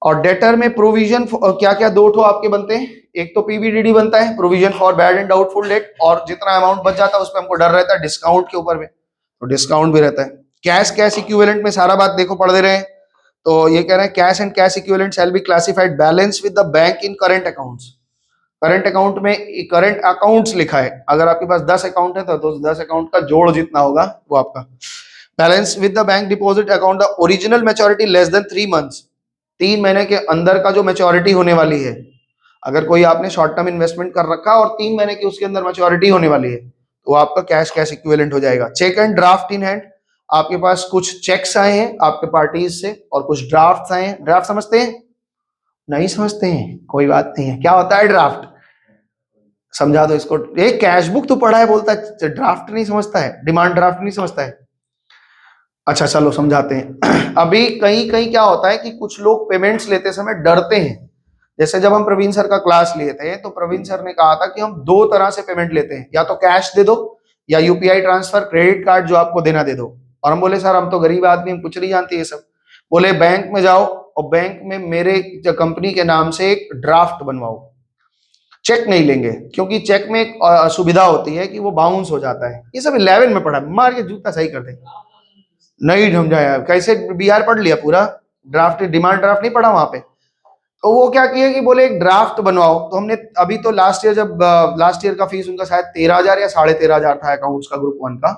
और डेटर में प्रोविजन क्या क्या, 2 ठो आपके बनते हैं, एक तो पीबीडीडी बनता है, provision for bad and doubtful debt, और जितना अमाउंट बच जाता है उस पर हमको डर रहता है डिस्काउंट के ऊपर में, तो डिस्काउंट भी रहता है। कैश इक्विवेलेंट में सारा बात देखो पढ़ दे रहे हैं, तो ये कह रहे हैं cash and cash equivalent shell be classified balance with the bank in current accounts. Current account में करंट अकाउंट्स लिखा है, अगर आपके पास 10 अकाउंट है तो 10 अकाउंट का जोड़ जितना होगा वो आपका। Balance with the bank deposit account the original maturity less than 3 months. 3 महीने के अंदर का जो मैच्योरिटी होने वाली है, अगर कोई आपने शॉर्ट टर्म इन्वेस्टमेंट कर रखा और 3 महीने की उसके अंदर मैच्योरिटी होने वाली है, तो आपका कैश इक्विवेलेंट हो जाएगा। Cheque and draft in hand, आपके पास कुछ चेक्स आए हैं आपके पार्टीज से और कुछ ड्राफ्ट आए हैं। ड्राफ्ट समझते हैं? नहीं समझते हैं, कोई बात नहीं है। क्या होता है ड्राफ्ट? समझा दो इसको। ये कैश बुक तो पढ़ा है, बोलता है ड्राफ्ट नहीं समझता है, डिमांड ड्राफ्ट नहीं समझता है। अच्छा चलो समझाते हैं। अभी कहीं कहीं क्या होता है कि कुछ लोग पेमेंट्स लेते समय डरते हैं। जैसे जब हम प्रवीण सर का क्लास लिए थे तो प्रवीण सर ने कहा था कि हम दो तरह से पेमेंट लेते हैं, या तो कैश दे दो या यूपीआई ट्रांसफर, क्रेडिट कार्ड जो आपको देना दे दो। और हम बोले सर हम तो गरीब आदमी, हम कुछ नहीं जानते ये सब। बोले बैंक में जाओ और बैंक में मेरे कंपनी के नाम से एक ड्राफ्ट बनवाओ, चेक नहीं लेंगे, क्योंकि चेक में एक सुविधा होती है कि वो बाउंस हो जाता है। ये सब 11 में पढ़ा, मार के जूता सही कर दे। नहीं समझाया, कैसे बीआर पढ़ लिया पूरा, ड्राफ्ट डिमांड ड्राफ्ट नहीं पढ़ा वहां पे। तो वो क्या किए कि बोले एक ड्राफ्ट बनवाओ। तो हमने अभी तो लास्ट ईयर, जब लास्ट ईयर का फीस उनका शायद 13,000 या 13,500 था अकाउंट्स का, ग्रुप 1 का।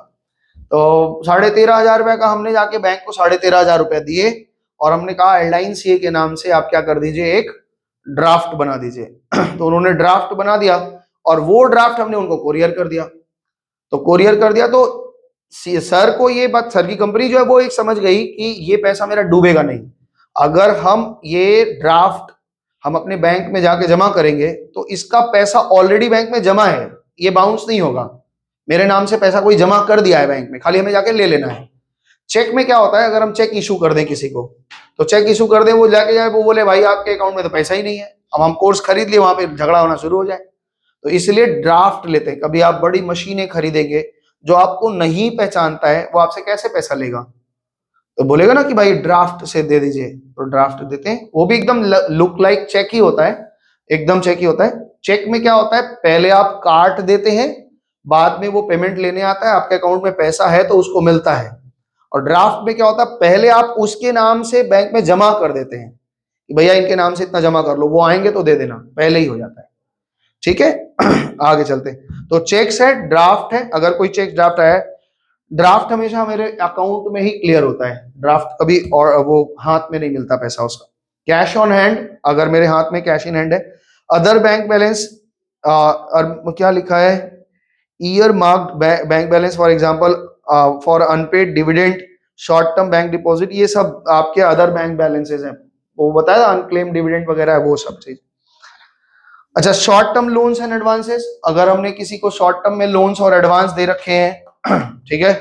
तो 13,500 रुपए का हमने जाके बैंक को 13,500 रुपए दिए और हमने कहा एयरलाइन सीए के नाम से आप क्या कर दीजिए, एक ड्राफ्ट बना दीजिए। तो उन्होंने ड्राफ्ट बना दिया और वो ड्राफ्ट हमने उनको कोरियर कर दिया। तो कोरियर कर दिया तो सर को ये बात, सर की कंपनी जो है वो एक समझ गई कि ये पैसा मेरा डूबेगा नहीं। अगर हम ये ड्राफ्ट हम अपने बैंक में जाके जमा करेंगे तो इसका पैसा ऑलरेडी बैंक में जमा है, ये बाउंस नहीं होगा। मेरे नाम से पैसा कोई जमा कर दिया है बैंक में, खाली हमें जाके ले लेना है। चेक में क्या होता है, अगर हम चेक इशू कर दें किसी को, तो चेक इशू कर दें, वो जाके जाए वो बोले भाई आपके अकाउंट में तो पैसा ही नहीं है, अब हम कोर्स खरीद लिए, वहां पे झगड़ा होना शुरू हो जाए। तो इसलिए ड्राफ्ट लेते हैं। कभी आप बड़ी मशीनें खरीदेंगे, जो आपको नहीं पहचानता है वो आपसे कैसे पैसा लेगा, तो बोलेगा ना कि भाई ड्राफ्ट से दे दीजिए, तो ड्राफ्ट देते हैं। वो भी एकदम लुक लाइक चेक ही होता है, एकदम चेक ही होता है। चेक में क्या होता है, पहले आप काट देते हैं, बाद में वो पेमेंट लेने आता है, आपके अकाउंट में पैसा है तो उसको मिलता है। और ड्राफ्ट में क्या होता है, पहले आप उसके नाम से बैंक में जमा कर देते हैं कि भैया इनके नाम से इतना जमा कर लो, वो आएंगे तो दे देना, पहले ही हो जाता है। ठीक है। आगे चलते हैं। तो चेक्स है, ड्राफ्ट है। अगर कोई चेक ड्राफ्ट आया, ड्राफ्ट हमेशा मेरे अकाउंट में ही क्लियर होता है, ड्राफ्ट कभी और वो हाथ में नहीं मिलता पैसा उसका। कैश ऑन हैंड, अगर मेरे हाथ में कैश इन हैंड है। अदर बैंक बैलेंस, और क्या लिखा है, earmarked bank balance, for example for unpaid dividend, short term bank deposit, ये सब आपके अदर बैंक बैलेंसेस हैं। वो बताया अनक्लेम डिविडेंड वगैरह है, वो सब चीज। अच्छा, short term loans and advances, अगर हमने किसी को शॉर्ट टर्म में लोन्स और एडवांस दे रखे हैं, ठीक है,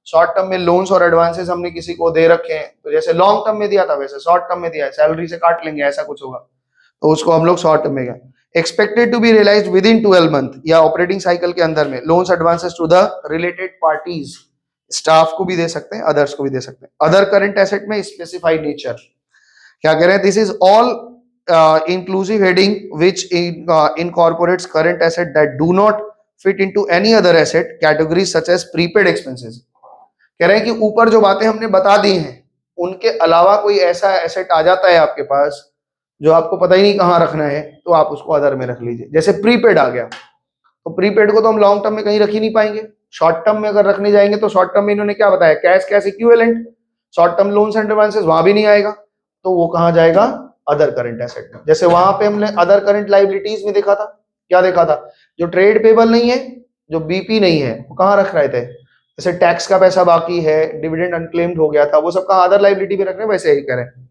शॉर्ट टर्म में लोन्स और एडवांसेस हमने किसी को दे रखे हैं, तो जैसे लॉन्ग टर्म में दिया था वैसे शॉर्ट टर्म में दिया है, सैलरी से काट लेंगे ऐसा कुछ होगा, तो उसको हम लोग शॉर्ट टर्म में गए। Expected to be realised within 12 month, या ऑपरेटिंग साइकिल के अंदर में, loans advances to the related parties, staff को भी दे सकते हैं, अदर्स को भी दे सकते हैं। अदर करंट एसेट में स्पेसिफाइड नेचर, क्या कह रहे हैं, this is all inclusive heading which incorporates current asset that do not fit into any other asset categories such as prepaid expenses। कह रहे हैं कि ऊपर जो बातें हमने बता दी हैं उनके अलावा कोई ऐसा एसेट आ जाता है आपके पास जो आपको पता ही नहीं कहाँ रखना है, तो आप उसको अदर में रख लीजिए। जैसे प्रीपेड आ गया, तो प्रीपेड को तो हम लॉन्ग टर्म में कहीं रख ही नहीं पाएंगे, शॉर्ट टर्म में अगर रखने जाएंगे तो शॉर्ट टर्म में इन्होंने क्या बताया, cash cash equivalent, short term loans and advances वहां भी नहीं आएगा, तो वो कहाँ जाएगा, अदर करंट एसेट में। जैसे वहां पे हमने अदर करंट लाइबिलिटीज में देखा था, क्या देखा था, जो ट्रेड पेबल नहीं है, जो बीपी नहीं है, वो कहाँ रख रहे थे, जैसे टैक्स का पैसा बाकी है, डिविडेंड अनक्लेम्ड हो गया था, वो सब कहाँ अदर लाइबिलिटी में रख रहे हैं, वैसे ही कह रहे हैं।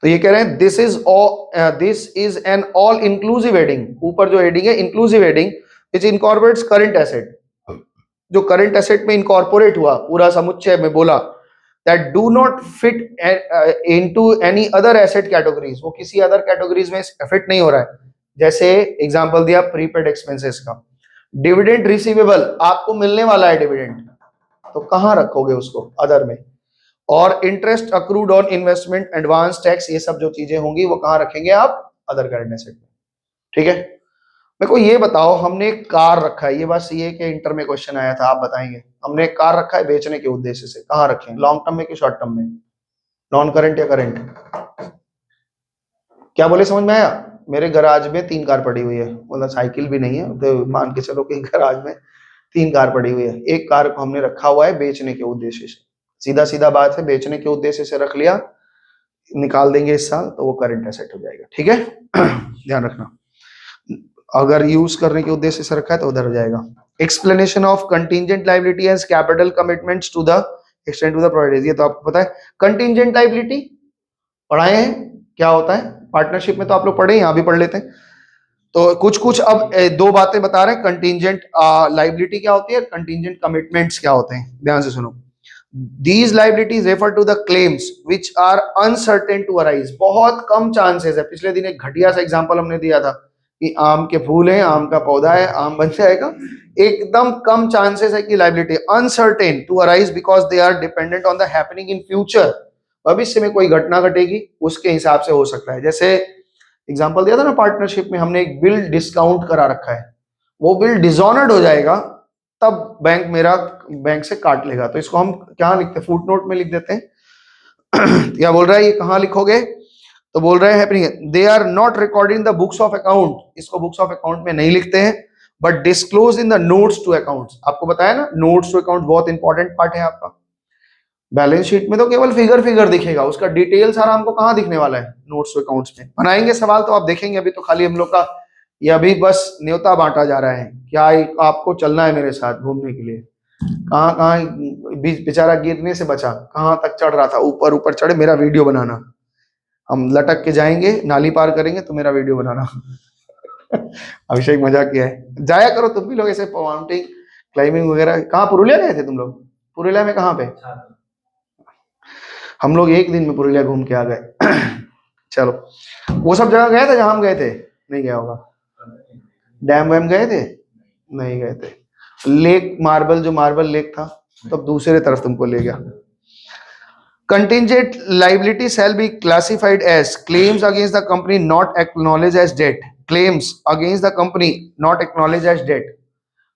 तो ये कह रहे हैं this is an all inclusive heading, ऊपर जो हेडिंग है इंक्लूसिव हेडिंग विच इनकॉर्पोरेट्स करंट एसेट, जो करंट एसेट में इनकॉर्पोरेट हुआ, पूरा समुच्चय में बोला, that do not fit into any other asset categories, वो किसी अदर कैटेगरीज में फिट नहीं हो रहा है। जैसे एग्जांपल दिया प्रीपेड एक्सपेंसेस का। डिविडेंड रिसीवेबल, आपको मिलने वाला है डिविडेंड, तो कहाँ रखोगे उसको, अदर में। और interest accrued on investment, advance tax, ये सब जो चीजें होंगी वो कहाँ रखेंगे आप, अदर करंट एसेट में। ठीक है, मेरे को ये बताओ, हमने एक कार रखा है, ये बात सीए के इंटर में क्वेश्चन आया था, आप बताएंगे, हमने एक कार रखा है बेचने के उद्देश्य से, कहाँ रखें, लॉन्ग टर्म में कि शॉर्ट टर्म में, नॉन करंट या करंट, क्या बोले, समझ में आया। मेरे गराज में 3 कार पड़ी हुई है, मतलब साइकिल भी नहीं है, तो मान के चलो कि गराज में 3 कार पड़ी हुई है, एक कार को हमने रखा हुआ है बेचने के उद्देश्य से, सीधा सीधा बात है, बेचने के उद्देश्य से रख लिया, निकाल देंगे इस साल तो वो करंट एसेट हो जाएगा। ठीक है, ध्यान रखना, अगर यूज करने के उद्देश्य से रखा है तो उधर हो जाएगा। Explanation of contingent liability as capital commitments to the extend to the providers, ये तो आपको पता है। कंटीजेंट लायबिलिटी पढ़ाए हैं, क्या होता है, पार्टनरशिप में तो आप लोग पढ़े, यहाँ भी पढ़ लेते हैं। तो कुछ कुछ अब दो बातें बता रहे हैं। कंटीजेंट लाइबिलिटी क्या होती है, कंटीजेंट कमिटमेंट्स क्या होते हैं, ध्यान से सुनो। These liabilities refer to the claims which are uncertain to arise। बहुत कम चांसेस है। पिछले दिन एक घटिया सा एग्जांपल हमने दिया था कि आम के फूल हैं, आम का पौधा है, आम बन जाएगा। एकदम कम चांसेस है कि liability uncertain to arise because they are dependent on the happening in future. भविष्य में कोई घटना घटेगी उसके हिसाब से हो सकता है। जैसे एग्जांपल दिया था ना, पार्टनरशिप में हमने एक बिल डिस्काउंट करा रखा है, वो बिल डिसऑनर्ड हो जाएगा तब बैंक से काट लेगा। तो इसको हम क्या लिखते हैं, फुट नोट में लिख देते हैं। क्या बोल रहा है, ये कहाँ लिखोगे, तो बोल रहे हैं they are not recorded in the books of account. इसको बुक्स ऑफ अकाउंट में नहीं लिखते हैं, but disclose in the notes to accounts. आपको बताया ना, नोट्स टू अकाउंट बहुत इंपॉर्टेंट पार्ट है आपका। बैलेंस शीट में तो केवल फिगर दिखेगा, उसका डिटेल सारा हमको कहाँ दिखने वाला है, नोट्स टू अकाउंट्स में। बनाएंगे सवाल तो आप देखेंगे। अभी तो खाली हम लोग का ये अभी बस न्योता बांटा जा रहा है, क्या आपको चलना है मेरे साथ घूमने के लिए। कहाँ कहाँ बेचारा गिरने से बचा, कहाँ तक चढ़ रहा था, ऊपर ऊपर चढ़े, मेरा वीडियो बनाना। हम लटक के जाएंगे, नाली पार करेंगे तो मेरा वीडियो बनाना। अभिषेक मजाक किया है, जाया करो तुम भी लोग ऐसे माउंटिंग क्लाइंबिंग वगैरह। कहाँ पुरुलिया गए थे तुम लोग, पुरुलिया में कहाँ पे? हम लोग एक दिन में पुरुलिया घूम के आ गए। चलो, वो सब जगह गए थे जहां हम गए थे? नहीं गया होगा। डैम वैम गए थे? नहीं गए थे। लेक मार्बल, जो मार्बल लेक था, तब दूसरे तरफ तुमको ले गया। Contingent liability shall be classified as claims against the company not acknowledge as date. Claims against the company not acknowledge as date.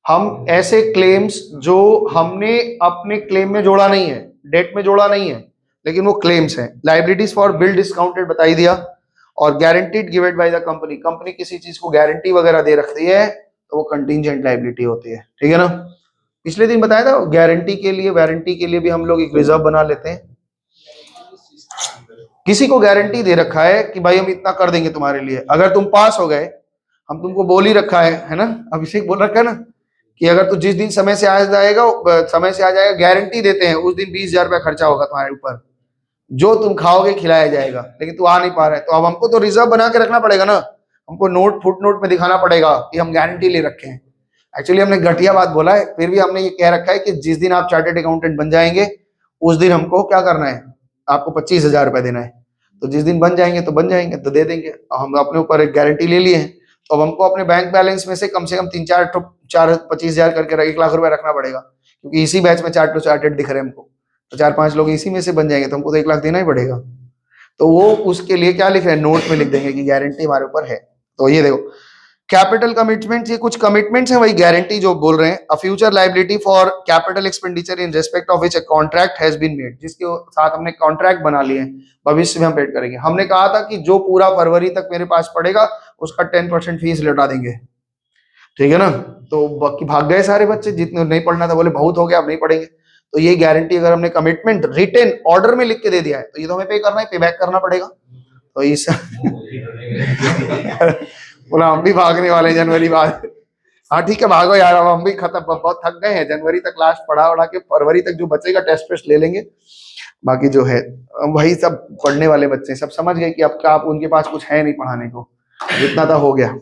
हम ऐसे क्लेम्स जो हमने अपने क्लेम में जोड़ा नहीं है, डेट में जोड़ा नहीं है, लेकिन वो क्लेम्स हैं। लाइबिलिटीज फॉर बिल डिस्काउंटेड बता ही दिया। और guaranteed given by the company, company किसी चीज को गारंटी वगैरह दे रखती है तो वो कंटिंजेंट लाइबिलिटी होती है, ठीक है ना। पिछले दिन बताया था, गारंटी के लिए, वारंटी के लिए भी हम लोग एक रिजर्व बना लेते हैं। किसी को गारंटी दे रखा है कि भाई हम इतना कर देंगे तुम्हारे लिए, अगर तुम पास हो गए, हम तुमको बोल ही रखा है ना, अभिषेक बोल रखा है ना कि अगर तू जिस दिन समय से आ जाएगा, गारंटी देते हैं उस दिन 20,000 रुपया खर्चा होगा तुम्हारे ऊपर, जो तुम खाओगे खिलाया जाएगा। लेकिन तू आ नहीं पा रहा है, तो अब हमको तो रिजर्व बना के रखना पड़ेगा ना। हमको नोट, फुट नोट में दिखाना पड़ेगा कि हम गारंटी ले रखे हैं। एक्चुअली हमने घटिया बात बोला है, फिर भी हमने ये कह रखा है कि जिस दिन आप चार्टर्ड अकाउंटेंट बन जाएंगे उस दिन हमको क्या करना है, आपको 25,000 रुपया देना है। तो जिस दिन बन जाएंगे तो बन जाएंगे, तो दे देंगे। हम अपने ऊपर एक गारंटी ले लिए हैं, तो अब हमको अपने बैंक बैलेंस में से कम 25,000 करके 1 लाख रुपया रखना पड़ेगा, क्योंकि इसी बैच में चार्टर्ड दिख रहे हैं हमको, तो 4-5 लोग इसी में से बन जाएंगे, तो हमको तो 1 लाख देना ही पड़ेगा। तो वो उसके लिए क्या लिख रहे हैं, नोट में लिख देंगे कि गारंटी हमारे ऊपर है। तो ये देखो, कैपिटल कमिटमेंट, ये कुछ कमिटमेंट्स हैं, वही गारंटी जो बोल रहे हैं। A future liability for capital expenditure in respect of which a contract has been made, जिसके साथ हमने कॉन्ट्रैक्ट बना लिए हैं, भविष्य में हम पेड करेंगे। हमने कहा था कि जो पूरा फरवरी तक मेरे पास पड़ेगा उसका 10% फीस लौटा देंगे, ठीक है ना। तो बाकी भाग गए सारे बच्चे, जितने नहीं पढ़ना था बोले बहुत हो गया अब नहीं पढ़ेंगे। तो ये गारंटी अगर हमने कमिटमेंट रिटेन ऑर्डर में लिख के दे दिया है तो ये तो हमें पे करना है, पे बैक करना पड़ेगा। तो इस बोला हम भी भागने वाले हैं जनवरी बाद। हाँ ठीक है, भागो यार, अब हम भी खत्म, बहुत थक गए हैं। जनवरी तक लास्ट पढ़ा उड़ा के फरवरी तक जो बचेगा टेस्ट वेस्ट ले लेंगे। बाकी जो है वही सब पढ़ने वाले बच्चे सब समझ गए कि अब क्या, आप उनके पास कुछ है नहीं पढ़ाने को, जितना था हो गया।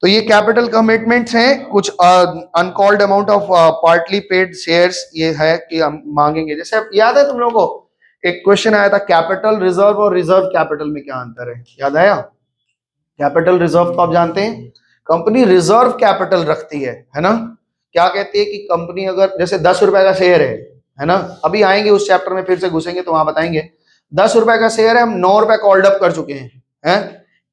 तो ये कैपिटल कमिटमेंट्स हैं। कुछ uncalled amount of partly paid shares, ये है कि हम मांगेंगे। जैसे अब याद है तुम लोगों को एक क्वेश्चन आया था, कैपिटल रिजर्व और रिजर्व कैपिटल में क्या अंतर है, याद आया? कैपिटल रिजर्व तो आप जानते हैं, कंपनी रिजर्व कैपिटल रखती है ना। क्या कहती है कि कंपनी अगर जैसे 10 रुपए का शेयर है ना, अभी आएंगे उस चैप्टर में, फिर से घुसेंगे तो वहां बताएंगे। 10 रुपए का शेयर है, हम 9 रुपए कॉल्ड अप कर चुके हैं,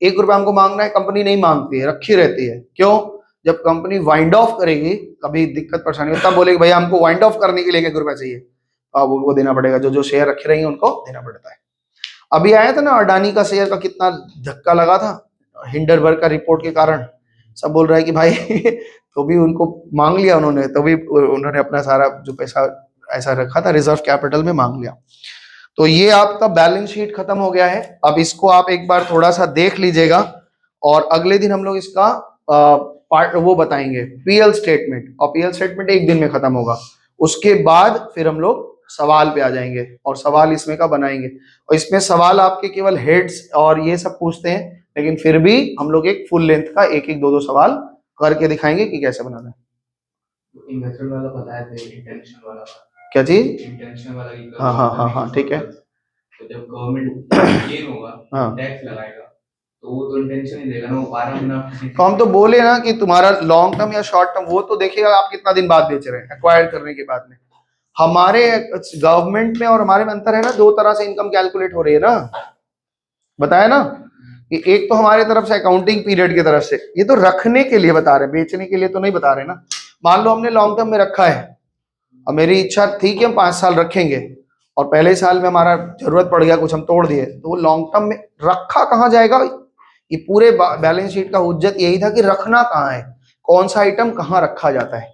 1 रुपया हमको मांगना है, कंपनी नहीं मांगती है, रखी रहती है। क्यों? जब कंपनी वाइंड ऑफ करेगी, कभी दिक्कत परेशानी तब बोलेगी भैया हमको वाइंड ऑफ करने के लिए 1 रुपया चाहिए, अब उनको देना पड़ेगा, जो शेयर रखे रहेंगे उनको देना पड़ता है। अभी आया था ना अडानी का शेयर का कितना धक्का लगा था हिंडरबर्ग का रिपोर्ट के कारण। सब बोल रहा है कि भाई तो भी उनको मांग लिया उन्होंने, तो भी उन्होंने अपना सारा जो पैसा ऐसा रखा था रिजर्व कैपिटल में मांग लिया। तो ये आपका बैलेंस शीट खत्म हो गया है। अब इसको आप एक बार थोड़ा सा देख लीजिएगा, और अगले दिन हम लोग इसका पार्ट वो बताएंगे, पीएल स्टेटमेंट। और पीएल स्टेटमेंट एक दिन में खत्म होगा। उसके बाद फिर हम लोग सवाल पे आ जाएंगे, और सवाल इसमें का बनाएंगे। और इसमें सवाल आपके केवल हेड्स और ये सब पूछते हैं, लेकिन फिर भी हम लोग एक फुल लेंथ का एक एक दो दो सवाल करके दिखाएंगे कि कैसे बनाना है। इन्वेस्टमेंट वाला बताया था, इंटेंशन वाला, क्या चीज? इंटेंशन वाला कि हाँ हाँ हाँ हाँ, ठीक है। तो जब गवर्नमेंट गेन होगा, हाँ। टैक्स लगाएगा, तो वो तो इंटेंशन ही देगा ना, वो 12 महीना। तो हम तो बोले ना कि तुम्हारा लॉन्ग टर्म या शॉर्ट टर्म वो तो देखिएगा आप कितना दिन बाद बेच रहे हैं एक्वायर करने के बाद में। हमारे गवर्नमेंट में और हमारे में अंतर है ना, दो तरह से इनकम कैलकुलेट हो रही है ना, बताया ना कि एक तो हमारे तरफ से अकाउंटिंग पीरियड की तरफ से, ये तो रखने के लिए बता रहे, बेचने के लिए तो नहीं बता रहे ना। मान लो हमने लॉन्ग टर्म में रखा है, और मेरी इच्छा थी कि हम 5 साल रखेंगे, और पहले साल में हमारा जरूरत पड़ गया कुछ, हम तोड़ दिए, तो वो लॉन्ग टर्म में रखा कहाँ जाएगा? ये पूरे बैलेंस शीट का हुज्जत यही था कि रखना कहाँ है, कौन सा आइटम कहाँ रखा जाता है।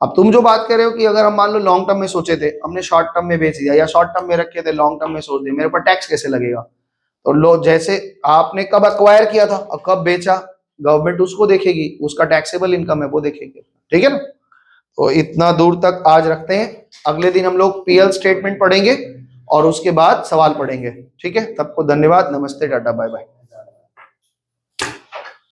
अब तुम जो बात कर रहे हो कि अगर हम मान लो लॉन्ग टर्म में सोचे थे, हमने शॉर्ट टर्म में बेच दिया, या शॉर्ट टर्म में रखे थे लॉन्ग टर्म में सोच दिया, मेरे पर टैक्स कैसे लगेगा? तो लो, जैसे आपने कब अक्वायर किया था और कब बेचा, गवर्नमेंट उसको देखेगी, उसका टैक्सेबल इनकम है वो देखेगी, ठीक है ना। तो इतना दूर तक आज रखते हैं, अगले दिन हम लोग पीएल स्टेटमेंट पढ़ेंगे और उसके बाद सवाल पढ़ेंगे, ठीक है। सबको धन्यवाद, नमस्ते, टाटा, बाय बाय।